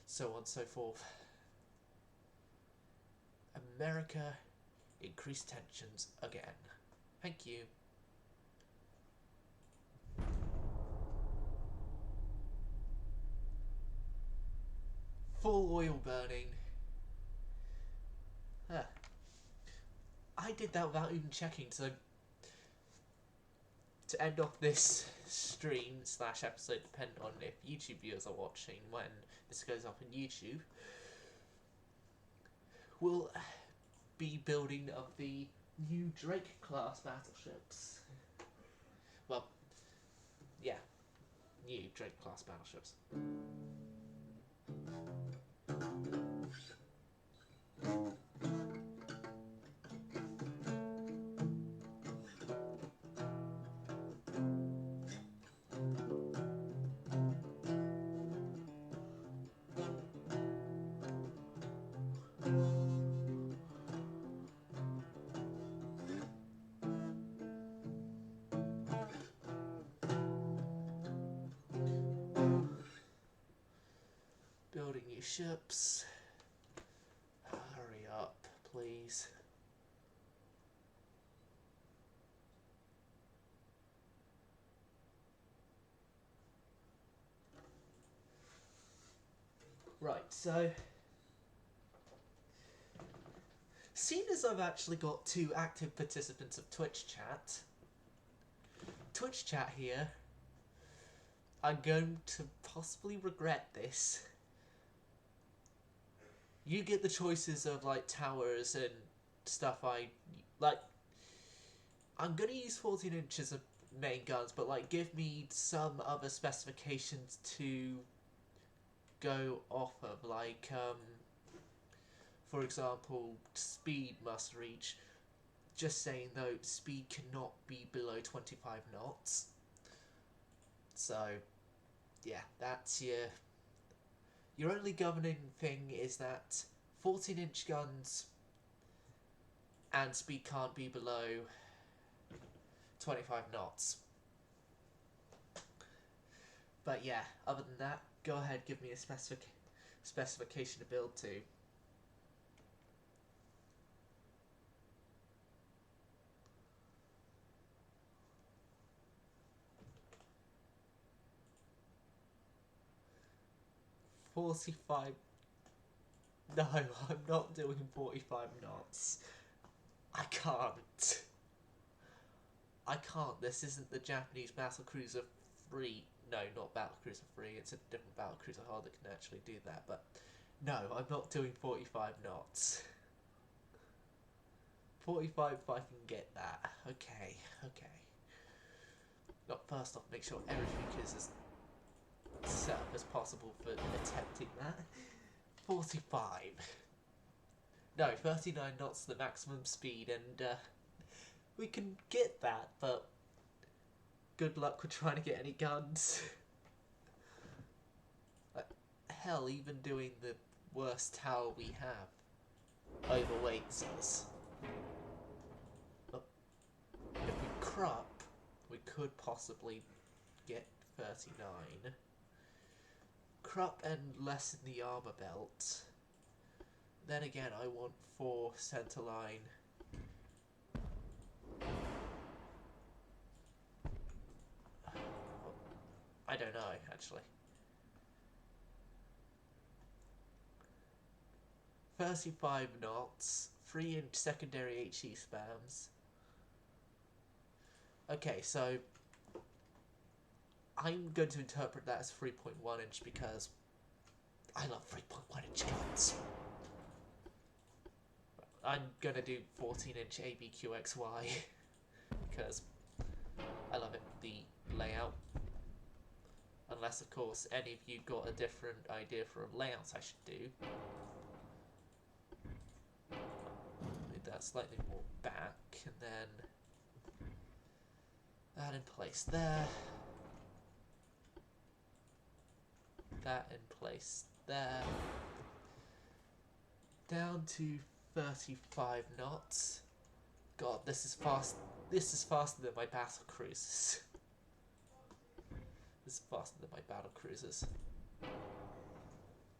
Speaker 1: so on and so forth. America, increased tensions again. Thank you. Full oil burning. I did that without even checking, so to end off this stream / episode, depending on if YouTube viewers are watching when this goes up on YouTube, we'll be building of the new Drake class battleships. Well, yeah, new Drake class battleships. Building new ships. Hurry up, please. Right, so seeing as I've actually got 2 active participants of Twitch chat here, I'm going to possibly regret this. You get the choices of like towers and stuff. I'm gonna use 14 inches of main guns, but like give me some other specifications to go off of, like for example, speed must reach. Just saying though, speed cannot be below 25 knots. So yeah, that's your only governing thing is that 14-inch guns and speed can't be below 25 knots. But yeah, other than that, go ahead, give me a specification to build to. $45. No, I'm not doing 45 knots. I can't. This isn't the Japanese Battlecruiser 3. No, not Battlecruiser 3. It's a different Battlecruiser hull that can actually do that. But no, I'm not doing 45 knots. 45 if I can get that. Okay. Not first off, make sure everything is as set up as possible for attempting that. 45. No, 39 knots is the maximum speed, and we can get that, but good luck with trying to get any guns. Hell, even doing the worst tower we have overweights us. But if we crop, we could possibly get 39. Crop and lessen the armor belt. Then again, I want 4 centerline. I don't know, actually. 35 knots, 3-inch secondary HE spams. Okay, so I'm going to interpret that as 3.1 inch because I love 3.1 inch guns. I'm gonna do 14-inch ABQXY because I love it, the layout. Unless, of course, any of you got a different idea for a layout I should do. Move that slightly more back, and then that in place there. That in place there. Down to 35 knots. God, this is fast. This is faster than my battle cruisers. This is faster than my battle cruisers.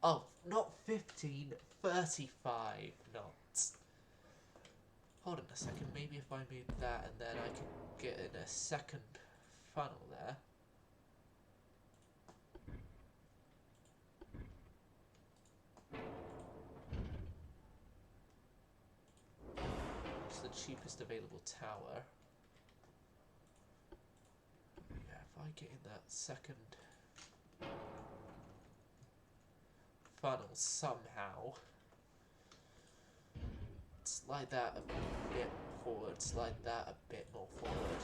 Speaker 1: Oh, not 15, 35 knots. Hold on a second, maybe if I move that and then I can get in a second funnel there. It's the cheapest available tower. Yeah, if I get in that second funnel somehow, slide that a bit forward, slide that a bit more forward,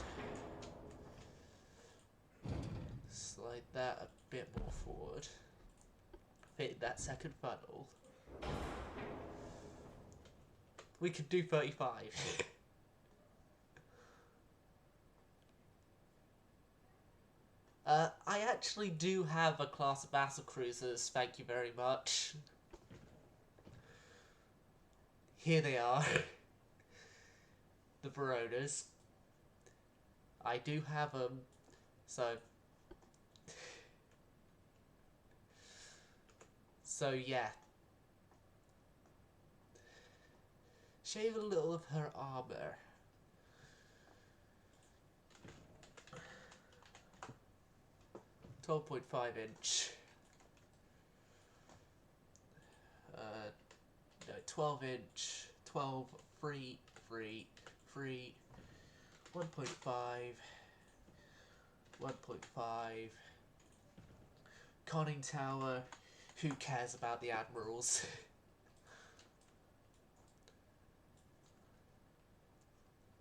Speaker 1: slide that a bit more forward, fit in that second funnel. We could do 35. I actually do have a class of battle cruisers, thank you very much. Here they are. The Veronas. I do have them, so yeah. Shave a little of her armor. .5 inch. No, 12 inch. 12, 3, 3, 3, 1.5, 1.5. Conning tower. Who cares about the admirals?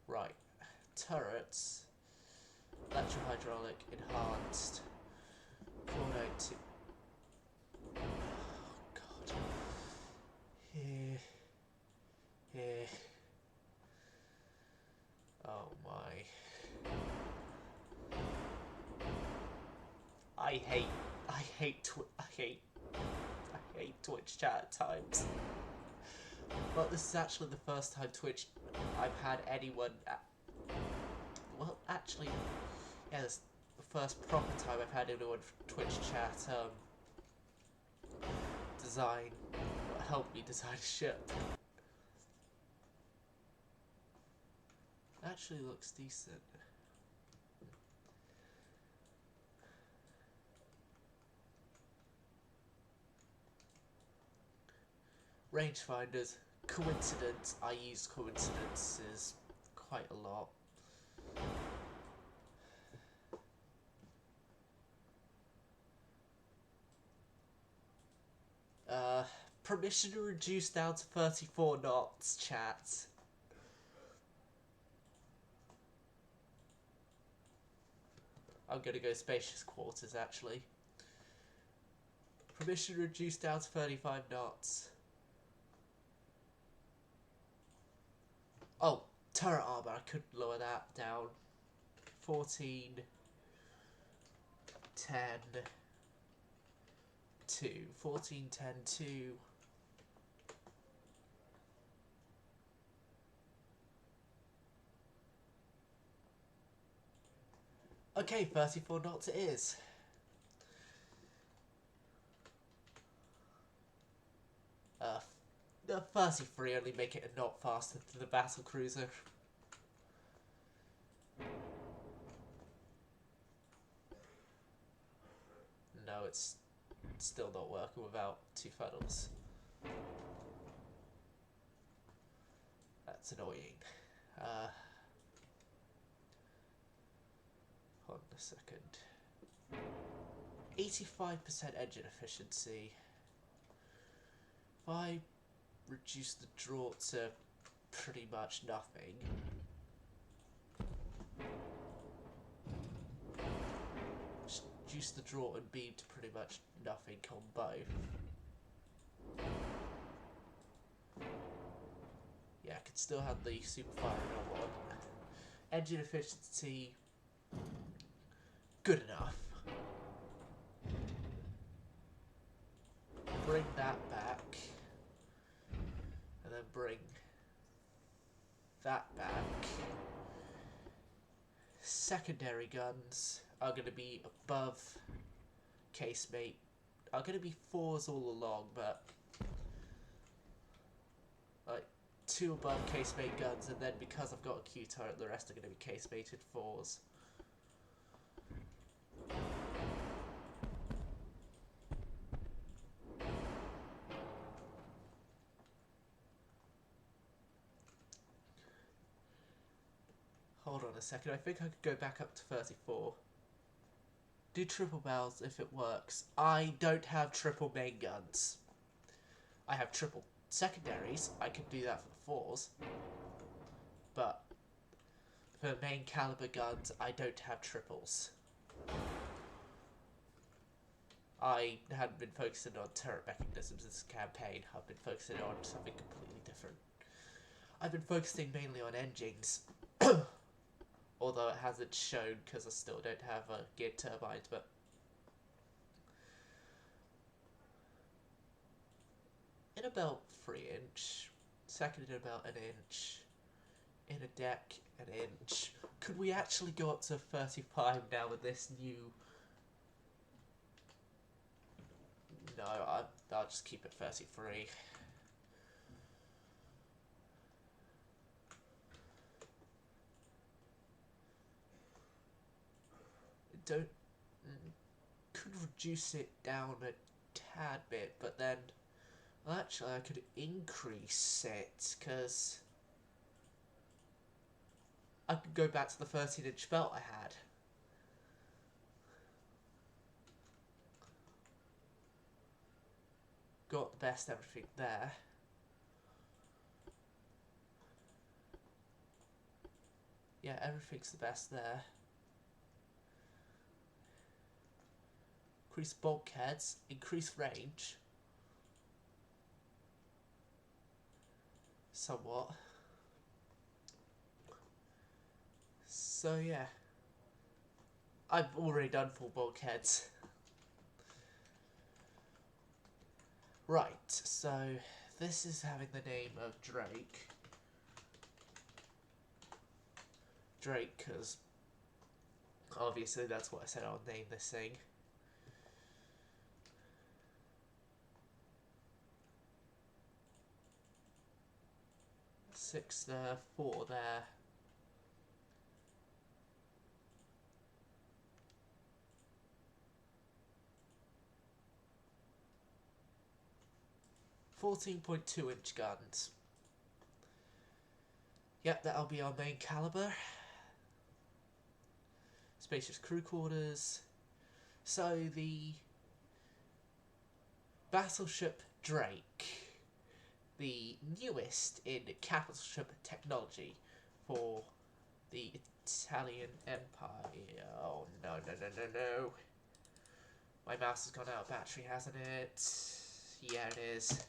Speaker 1: Right. Turrets. Electro-hydraulic enhanced. 492. Oh, God. Here. Here. Oh, my. I hate Twitch chat at times. But this is actually the first time Twitch I've had anyone. Well, actually, yeah, this is the first proper time I've had anyone from Twitch chat help me design a ship. Actually looks decent. Rangefinders. Coincidence. I use coincidences quite a lot. Permission to reduce down to 34 knots, chat. I'm gonna go spacious quarters, actually. Permission to reduce down to 35 knots. Oh, turret armor, I could lower that down. 14, 10, 2. 14, 10, 2. Okay, 34 knots it is. The 33 only make it a knot faster than the battle cruiser. No, it's still not working without 2 funnels. That's annoying. Hold on a second. 85% engine efficiency. If I reduce the draw to pretty much nothing. Reduce the draw and beam to pretty much nothing on both. Yeah, I can still have the super firing on one. Engine efficiency, good enough. Bring that back. And then bring that back. secondary guns are going to be above casemate. Are going to be 4s all along, but like 2 above casemate guns, and then because I've got a Q turret, the rest are going to be casemated 4s. Hold on a second, I think I could go back up to 34. Do triple barrels if it works. I don't have triple main guns. I have triple secondaries. I can do that for the 4s. But for main caliber guns, I don't have triples. I hadn't been focusing on turret mechanisms this campaign. I've been focusing on something completely different. I've been focusing mainly on engines. Although it hasn't shown because I still don't have geared turbines, but in about 3-inch, second in about 1 inch, in a deck 1 inch. Could we actually go up to 35 now with this new? No, I'll just keep it 33. Could reduce it down a tad bit, but then actually I could increase it because I could go back to the 13-inch belt I had. Got the best everything there. Yeah, everything's the best there. Increase bulkheads, increase range. Somewhat. So yeah. I've already done full bulkheads. Right, so this is having the name of Drake. Drake, because obviously that's what I said I would name this thing. Six there, 4 there. .2-inch guns. Yep, that'll be our main caliber. Spacious crew quarters. So the battleship Drake, the newest in capital ship technology for the Italian Empire. Oh no, no, no, no, no. My mouse has gone out of battery, hasn't it? Yeah, it is.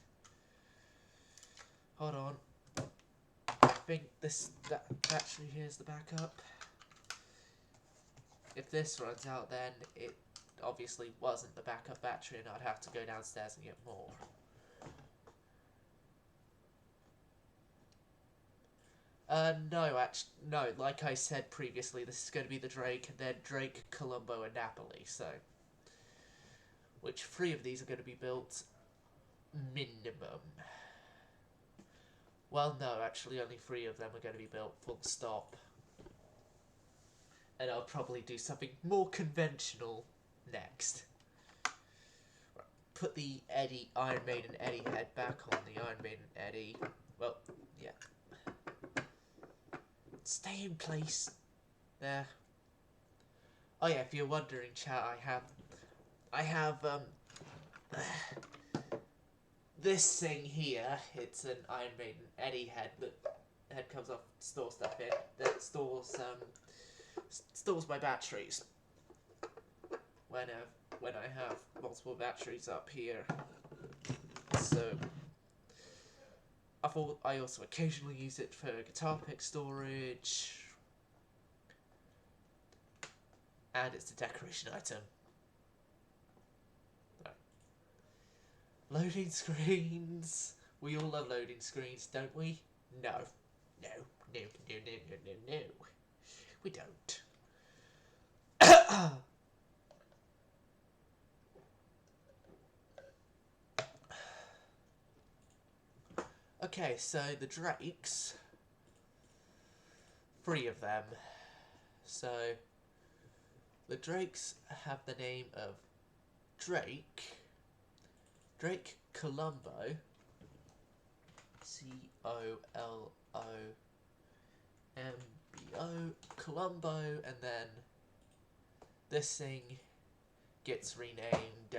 Speaker 1: Hold on. I think that actually here's the backup. If this runs out, then it obviously wasn't the backup battery, and I'd have to go downstairs and get more. No, like I said previously, this is going to be the Drake, and then Drake, Colombo, and Napoli, so. Which 3 of these are going to be built minimum. Well, no, actually only 3 of them are going to be built full stop. And I'll probably do something more conventional next. Put the Iron Maiden Eddie head back on the Iron Maiden Eddie. Well, yeah. Stay in place. There. Oh yeah, if you're wondering, chat, I have this thing here. It's an Iron Maiden Eddie head that head comes off, store stuff in. That stores my batteries when I have multiple batteries up here. So I also occasionally use it for guitar pick storage, and it's a decoration item. Right. Loading screens. We all love loading screens, don't we? No. No. No, no, no, no, no, no. We don't. Okay, so the Drakes, 3 of them. So the Drakes have the name of Drake Colombo, Colombo, Colombo, and then this thing gets renamed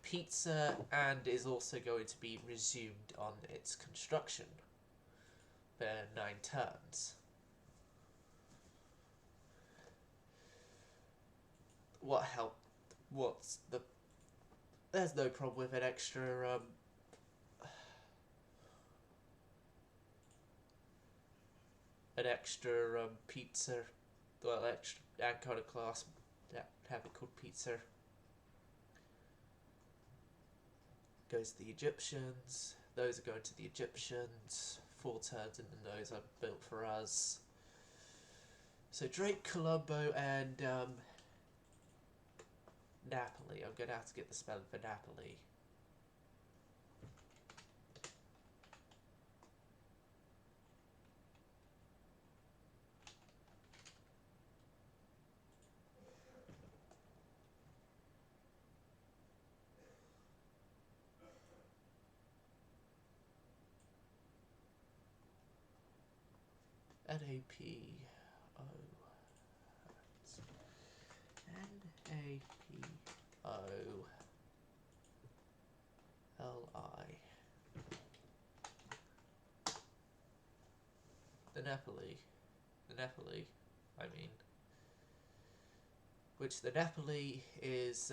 Speaker 1: Pizza, and is also going to be resumed on its construction for 9 turns. There's no problem with an extra pizza, well, extra Ancona class, have it called Pizza. Goes to the Egyptians. Those are going to the Egyptians. 4 turns, and then those are built for us. So Drake, Colombo, and Napoli. I'm going to have to get the spelling for Napoli. N-A-P-O. N-A-P-O-L-I. The Napoli, I mean. Which the Napoli is,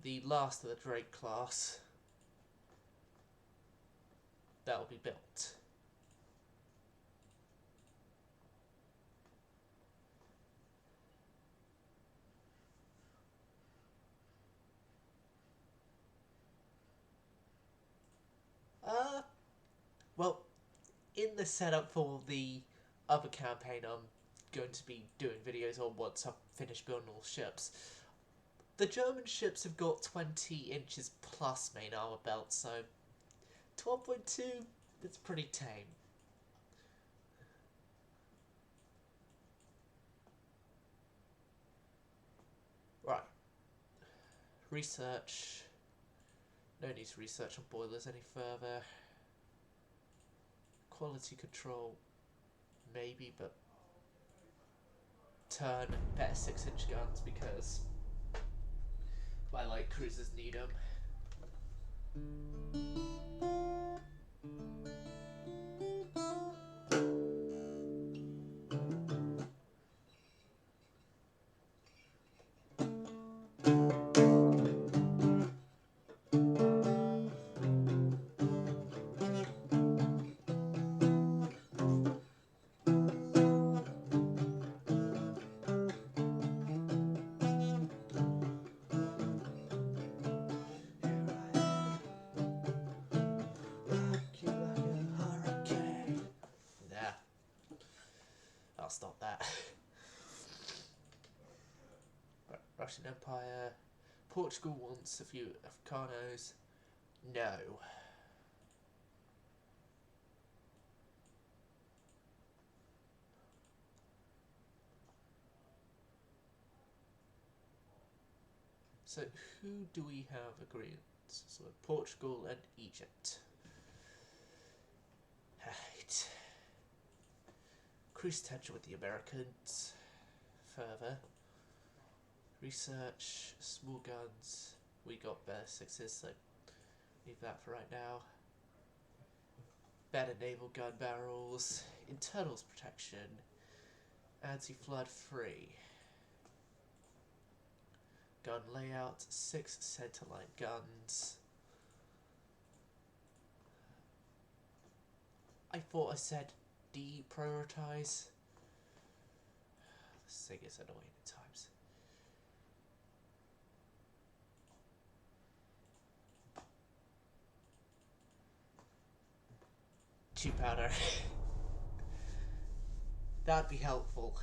Speaker 1: the last of the Drake class that will be built. Well, in the setup for the other campaign, I'm going to be doing videos on once I've finished building all ships. The German ships have got 20 inches plus main armor belt, so 12.2, it's pretty tame. Right. Research. No need to research on boilers any further. Quality control, maybe, but turn better 6-inch guns because my light cruisers need them. I'll stop that. Russian Empire. Portugal wants a few Africanos. No. So who do we have agreements? So Portugal and Egypt. Right. Cruise tension with the Americans. Further. Research, small guns. We got better 6s, so leave that for right now. Better naval gun barrels. Internals protection. Anti-flood free. Gun layout, 6 centerline guns. I thought I said deprioritize. This thing is annoying at times. Cheap powder. That'd be helpful.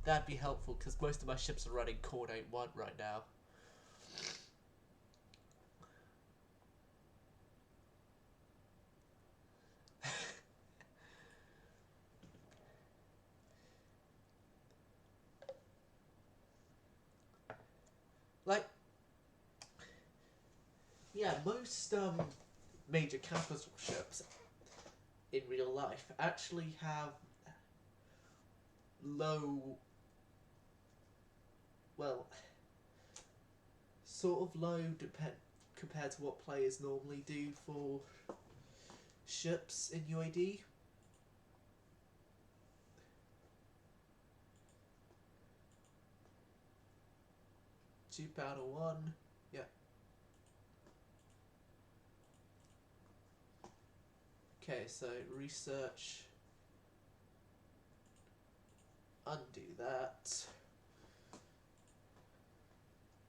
Speaker 1: That'd be helpful, because most of my ships are running Corn 8-1 right now. Like, yeah, most major capital ships in real life actually have low, well, sort of low compared to what players normally do for ships in UAD. £2 1, yeah. Okay, so research, undo that.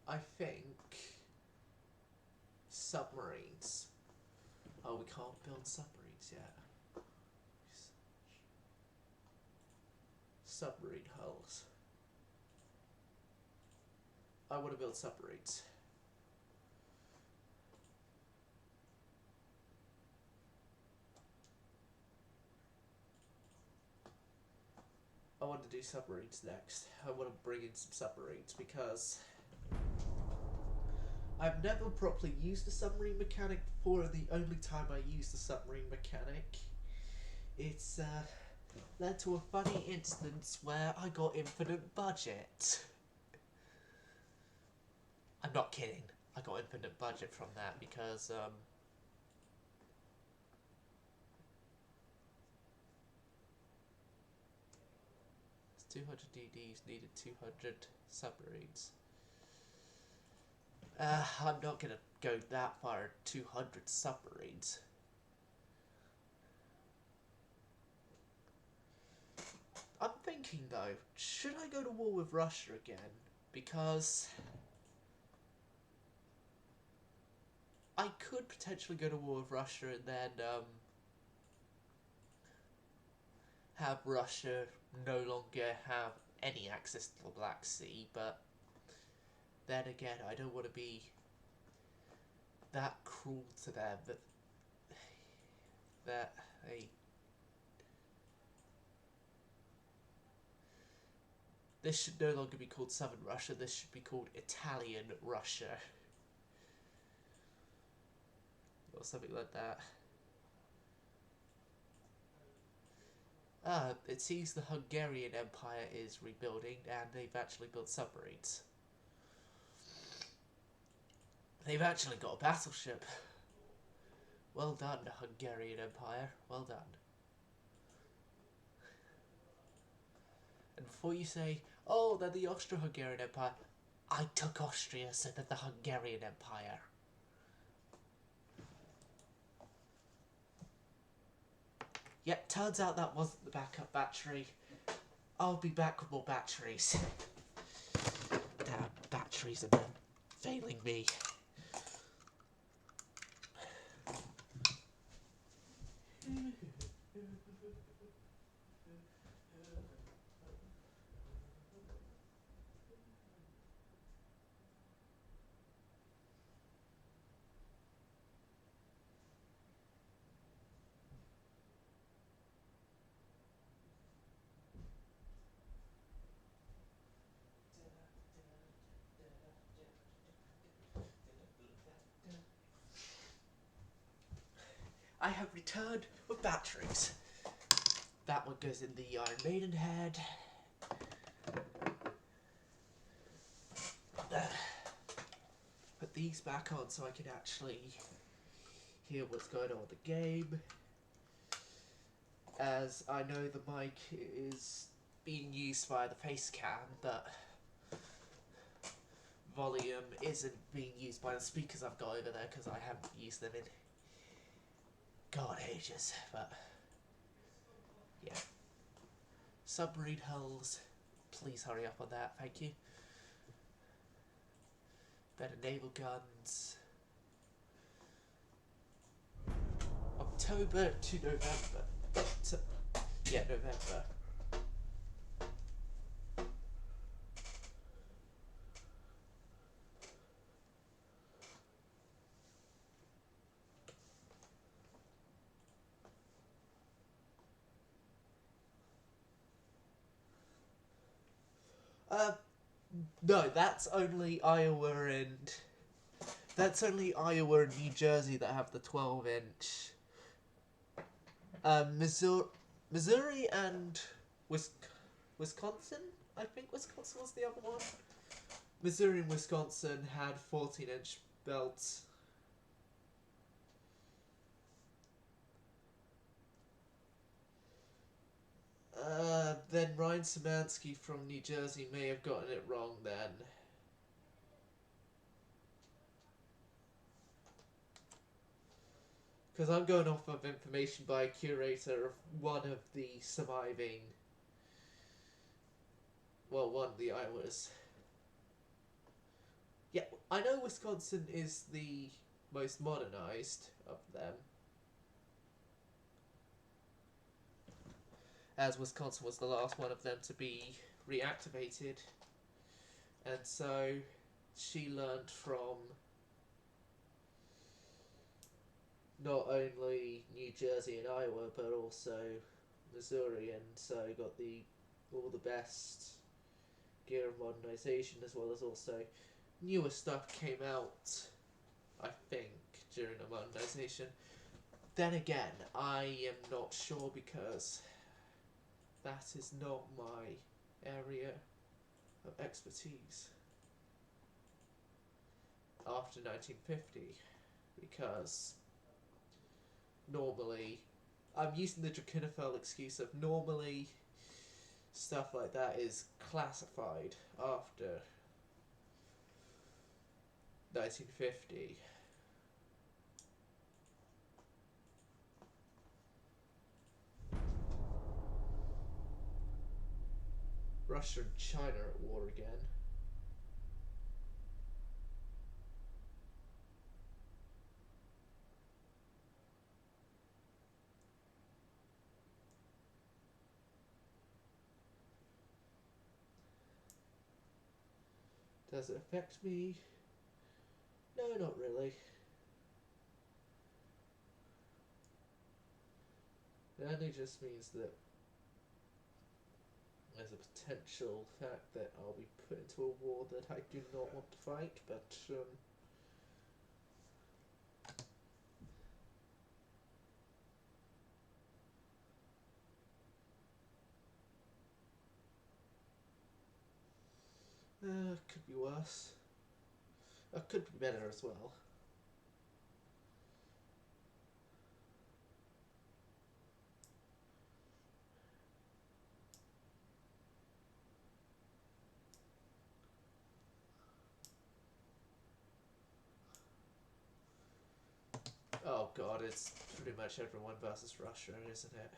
Speaker 1: I think submarines. Oh, we can't build submarines yet. Submarine hulls. I want to build submarines. I want to do submarines next. I want to bring in some submarines because I've never properly used a submarine mechanic before, and the only time I used a submarine mechanic, it's led to a funny instance where I got infinite budget. I'm not kidding. I got infinite budget from that because it's 200 DDs needed 200 submarines. I'm not gonna go that far. 200 submarines. I'm thinking though, should I go to war with Russia again? Because I could potentially go to war with Russia and then have Russia no longer have any access to the Black Sea, but then again, I don't want to be that cruel to them that they... This should no longer be called Southern Russia, this should be called Italian Russia. Or something like that. It seems the Hungarian Empire is rebuilding and they've actually built submarines. They've actually got a battleship. Well done, Hungarian Empire. Well done. And before you say, oh, they're the Austro-Hungarian Empire, I took Austria, so they're the Hungarian Empire. Yep, turns out that wasn't the backup battery. I'll be back with more batteries. Damn, batteries have been failing me. I have returned with batteries. That one goes in the Iron Maiden head. Put these back on so I can actually hear what's going on with the game. As I know the mic is being used via the face cam, but volume isn't being used by the speakers I've got over there because I haven't used them in God ages, but yeah. Submarine hulls, please hurry up on that, thank you. Better naval guns. October to November. Yeah, November. No, that's only Iowa and New Jersey that have the 12-inch. Missouri and Wisconsin. I think Wisconsin was the other one. Missouri and Wisconsin had 14-inch belts. Then Ryan Szymanski from New Jersey may have gotten it wrong then. Because I'm going off of information by a curator of one of the surviving... Well, one of the Iowas. Yeah, I know Wisconsin is the most modernized of them. As Wisconsin was the last one of them to be reactivated. And so she learned from not only New Jersey and Iowa, but also Missouri, and so got all the best gear of modernization, as well as also newer stuff came out, I think, during the modernization. Then again, I am not sure because that is not my area of expertise after 1950, because normally, I'm using the Drakenophel excuse of normally stuff like that is classified after 1950. Russia and China at war again. Does it affect me? No, not really. It only just means that there's a potential fact that I'll be put into a war that I do not want to fight, but could be worse. Could be better as well. Oh god, it's pretty much everyone versus Russia, isn't it?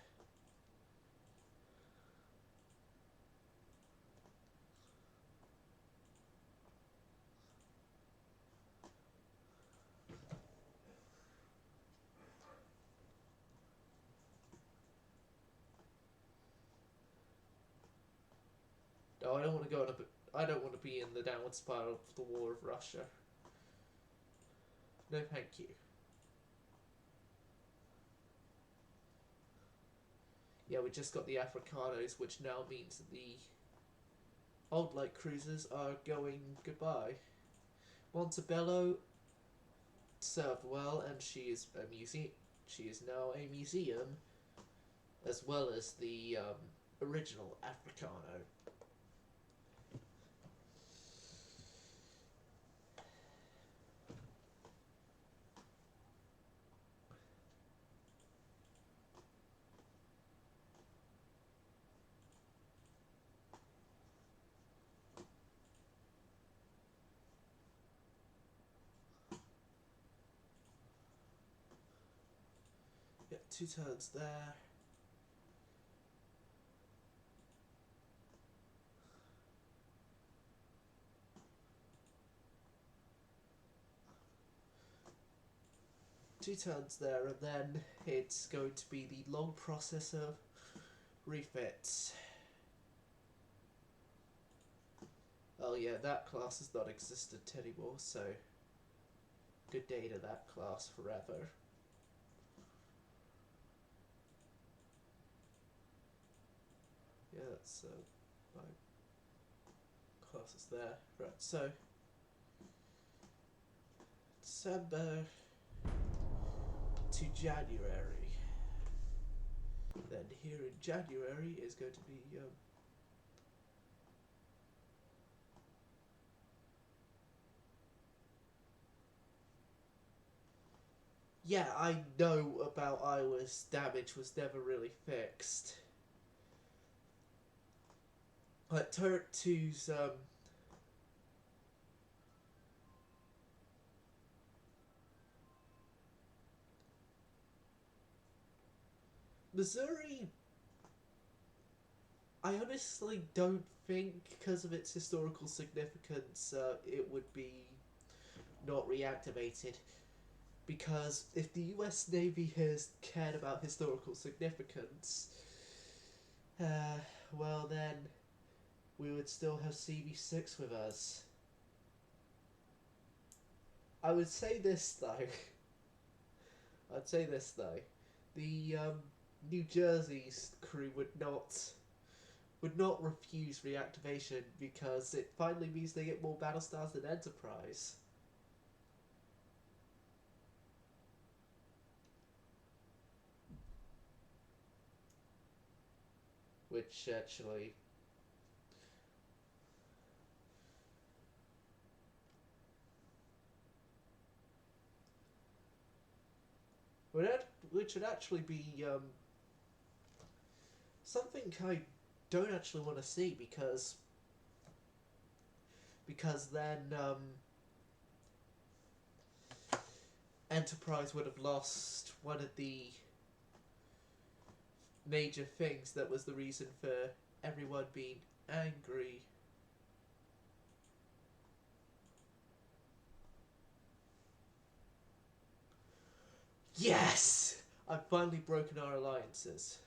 Speaker 1: No, I don't want to go on I don't want to be in the downward spiral of the war of Russia. No, thank you. Yeah, we just got the Africanos, which now means that the old light cruisers are going goodbye. Montebello served well, and she is a museum. She is now a museum, as well as the original Africano. Yeah, 2 turns there. Two turns there, and then it's going to be the long process of refits. Oh yeah, that class has not existed anymore, so good day to that class forever. Yeah, that's right. classes there. Right, so December to January. Then here in January is going to be yeah, I know about Iowa's damage was never really fixed. Like Turret 2's Missouri, I honestly don't think, because of its historical significance, it would be not reactivated. Because if the US Navy has cared about historical significance, well then, we would still have CV6 with us. I would say this though. The New Jersey's crew would not refuse reactivation because it finally means they get more battle stars than Enterprise. Which actually which would actually be something I don't actually want to see because then Enterprise would have lost one of the major things that was the reason for everyone being angry. Yes! I've finally broken our alliances.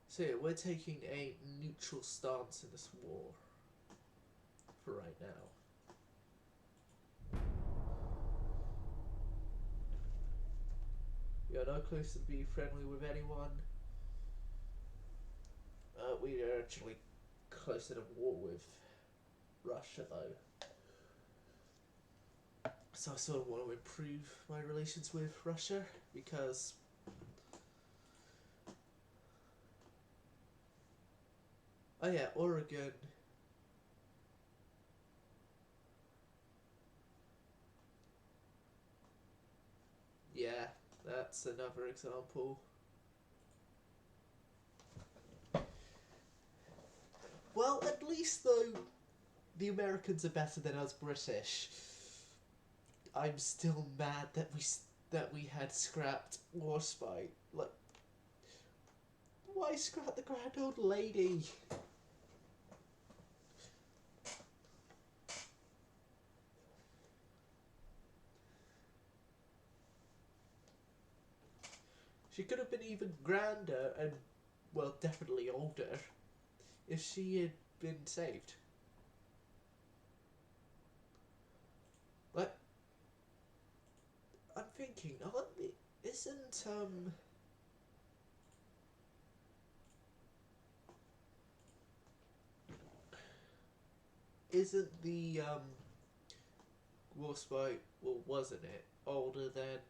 Speaker 1: So yeah, we're taking a neutral stance in this war for right now. We are not close to being friendly with anyone. We are actually closer to war with Russia though. So I sort of want to improve my relations with Russia because oh yeah, Oregon. Yeah, that's another example. Well, at least though, the Americans are better than us British. I'm still mad that we had scrapped Warspite. Like, why scrap the grand old lady? She could have been even grander and, well, definitely older if she had been saved. Like, I'm thinking, isn't the Warspite, well, wasn't it, older than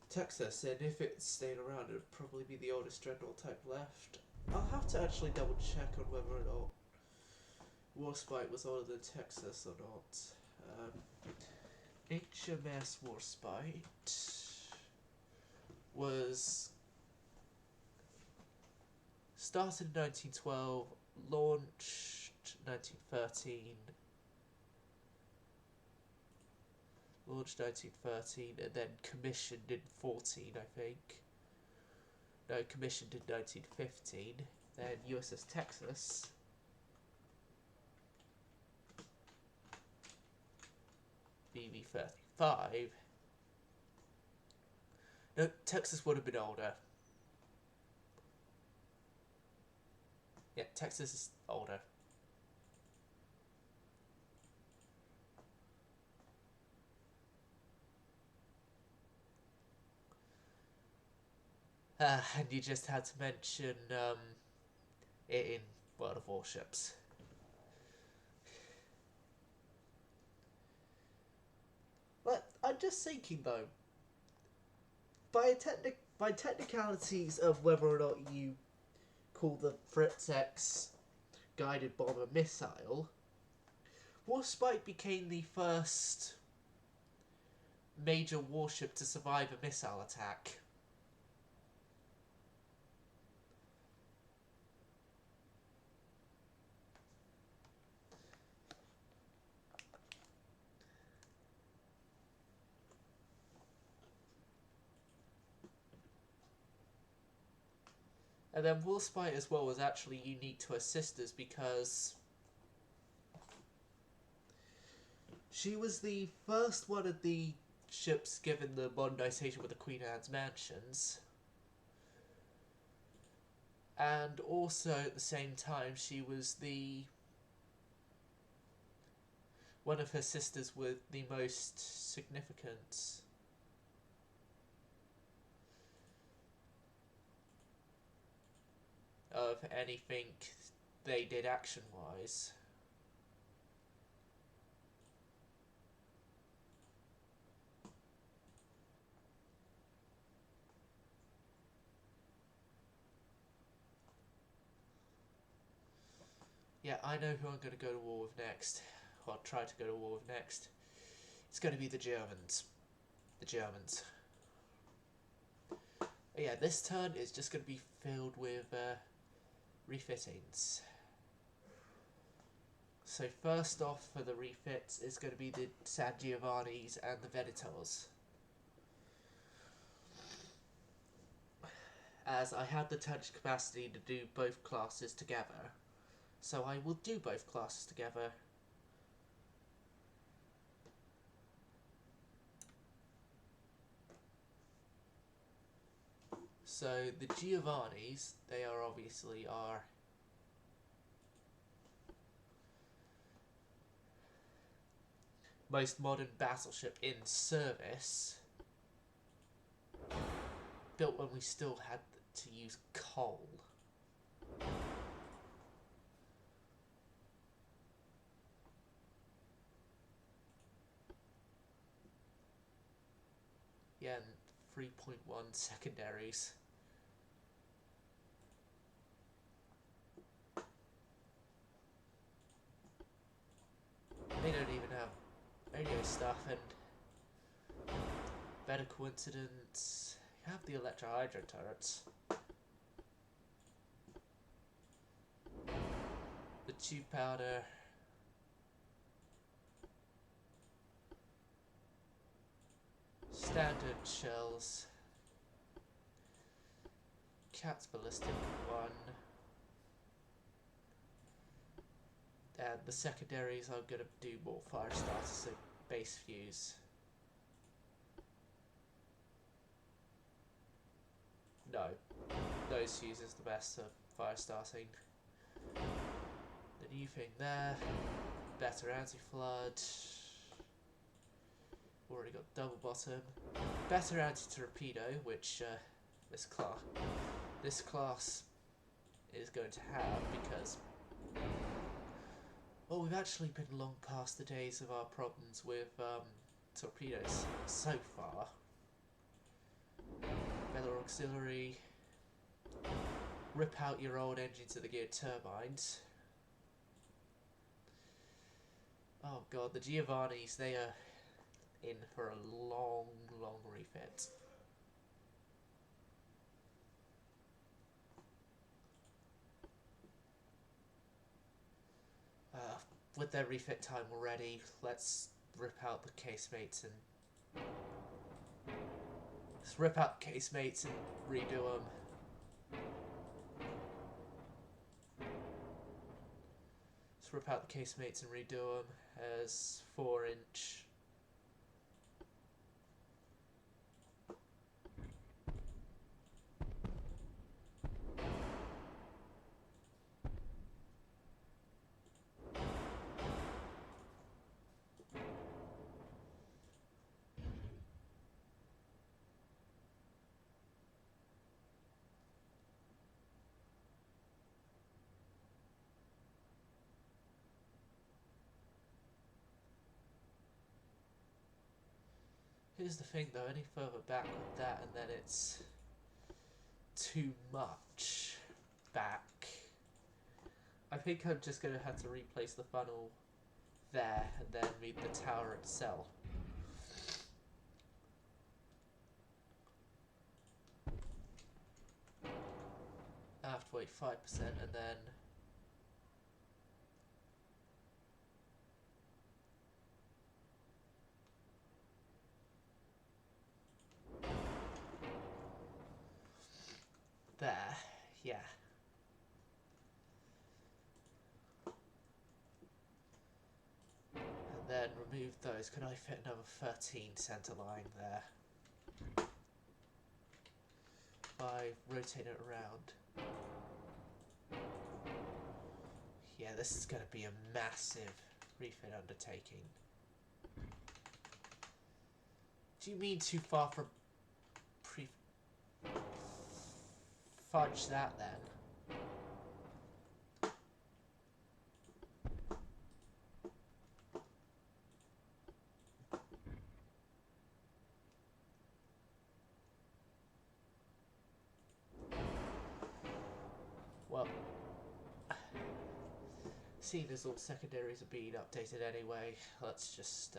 Speaker 1: Texas? And if it stayed around, it would probably be the oldest dreadnought type left. I'll have to actually double check on whether or not Warspite was older than Texas or not. HMS Warspite was started in 1912, launched 1913, and then commissioned in 14, I think. No, commissioned in 1915. Then USS Texas BB-35. No, Texas would have been older. Yeah, Texas is older. And you just had to mention it in World of Warships. But I'm just thinking though, by technicalities of whether or not you call the Fritz X guided bomber missile, Warspite became the first major warship to survive a missile attack. And then Warspite as well was actually unique to her sisters because she was the first one of the ships given the modernisation with the Queen Anne's mansions. And also at the same time she was the one of her sisters with the most significant of anything they did action-wise. Yeah, I know who I'm going to go to war with next. Or try to go to war with next. It's going to be the Germans. The Germans. Yeah, this turn is just going to be filled with refittings. So first off for the refits is going to be the San Giovannis and the Venetors. As I had the touch capacity to do both classes together. So I will do both classes together. So the Giovannis, they are obviously our most modern battleship in service, built when we still had to use coal. Yeah, and 3.1 secondaries. They don't even have radio stuff, and better coincidence, you have the electrohydro turrets. The tube powder. Standard shells. Cat's ballistic 1. And the secondaries I'm going to do more fire starters, so base fuse. No. Those fuses the best for fire starting. The new thing there. Better anti-flood. Already got double bottom. Better anti-torpedo, which this class is going to have because, well, we've actually been long past the days of our problems with torpedoes so far. Better auxiliary. Rip out your old engines of the geared turbines. Oh god, the Giovannis, they are in for a long, long refit. With their refit time already, let's rip out the casemates and redo them. Let's rip out the casemates and redo them as 4-inch Here's the thing though, any further back with that and then it's too much back. I think I'm just going to have to replace the funnel there and then read the tower itself. I have to wait 5% and then there, yeah. And then remove those. Can I fit another 13 centre line there? By rotating it around. Yeah, this is going to be a massive refit undertaking. Do you mean too far from fudge that then? Well, seeing as all secondaries are being updated anyway, let's just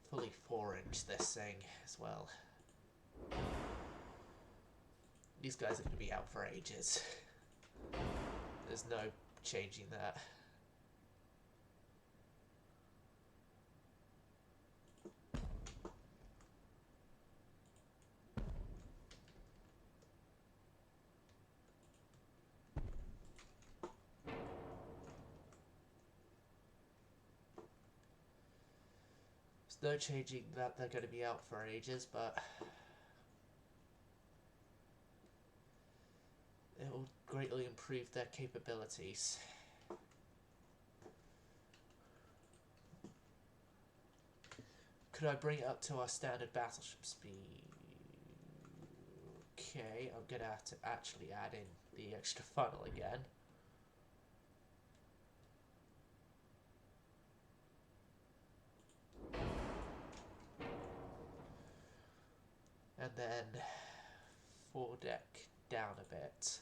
Speaker 1: fully 4-inch this thing as well. These guys are going to be out for ages. There's no changing that. There's no changing that they're going to be out for ages, but it will greatly improve their capabilities. Could I bring it up to our standard battleship speed? Okay, I'm going to have to actually add in the extra funnel again. And then foredeck down a bit.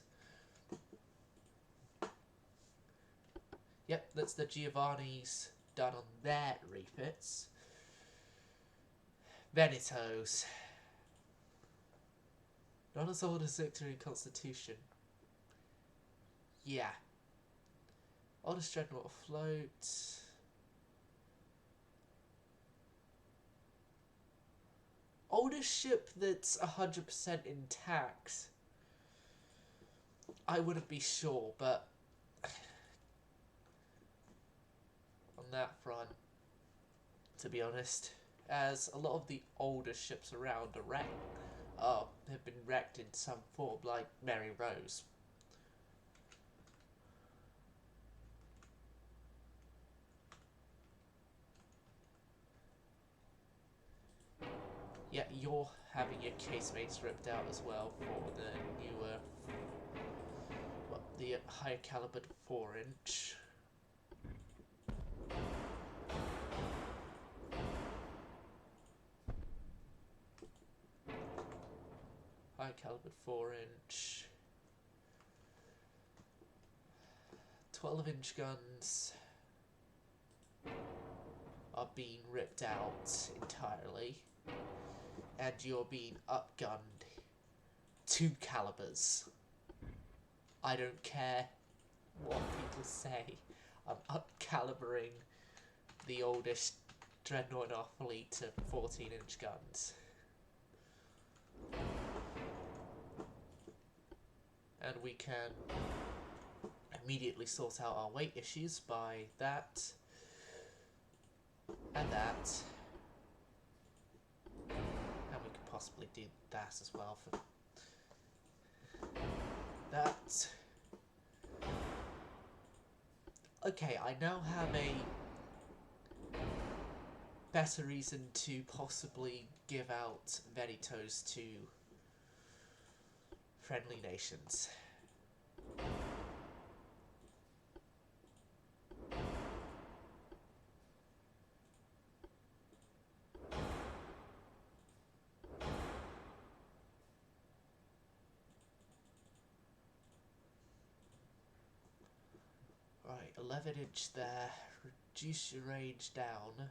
Speaker 1: Yep, that's the Giovanni's done on their refits. Venetos. Not as old as Victory and Constitution. Yeah. Oldest dreadnought afloat. Oldest ship that's 100% intact. I wouldn't be sure, but on that front, to be honest, as a lot of the older ships around are wrecked, have been wrecked in some form, like Mary Rose. Yeah, you're having your casemates ripped out as well for the newer, the higher calibered 4-inch. High calibered 4-inch. 12-inch guns are being ripped out entirely, and you're being upgunned 2 calibers. I don't care what people say. I'm up-calibering the oldest dreadnought in our fleet to 14-inch guns. And we can immediately sort out our weight issues by that and that. And we could possibly do that as well for that. Okay, I now have a better reason to possibly give out Venetos to friendly nations. Right, 11-inch there. Reduce your range down.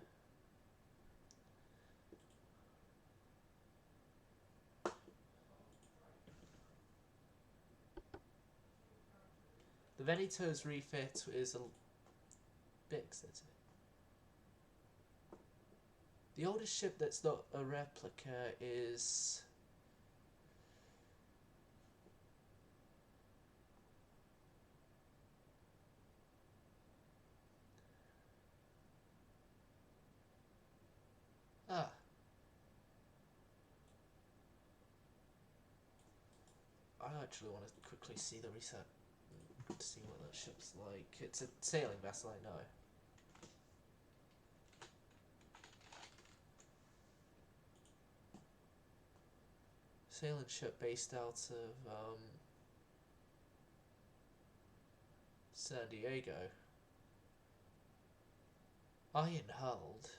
Speaker 1: The Venetos refit is a bit expensive. The oldest ship that's not a replica is... Ah. I actually want to quickly see the reset. See what that ship's like. It's a sailing vessel, I know. Sailing ship based out of San Diego. Iron hulled.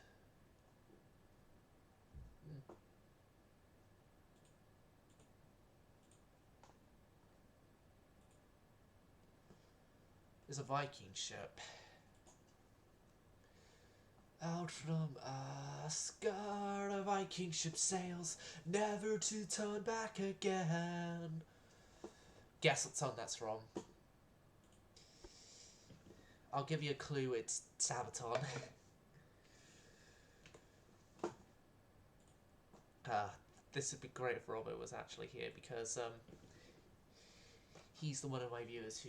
Speaker 1: It's a Viking ship. Out from Asgard, a Viking ship sails, never to turn back again. Guess what song that's from? I'll give you a clue, it's Sabaton. This would be great if Robert was actually here, because he's the one of my viewers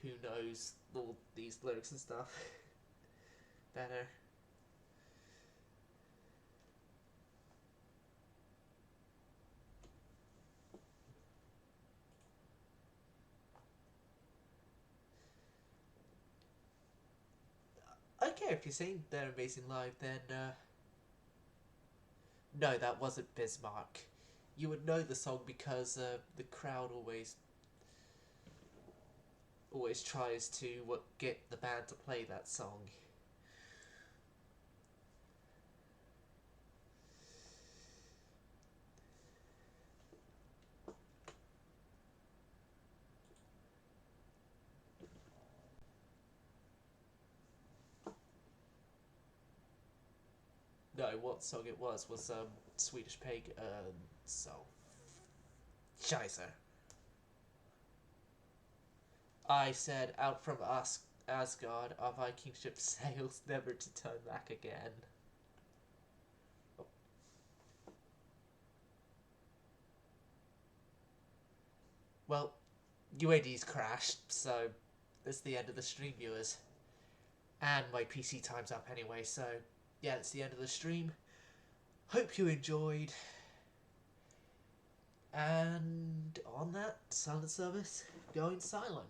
Speaker 1: who knows all these lyrics and stuff better. Okay, if you're saying they're amazing live, then no, that wasn't Bismarck. You would know the song because the crowd always tries to get the band to play that song. No, what song it was Swedish Pagan. So, Scheiße. I said, out from Asgard, our Viking ship sails, never to turn back again. Oh. Well, UAD's crashed, so that's the end of the stream, viewers. And my PC time's up anyway, so yeah, it's the end of the stream. Hope you enjoyed. And on that, silent service going silent.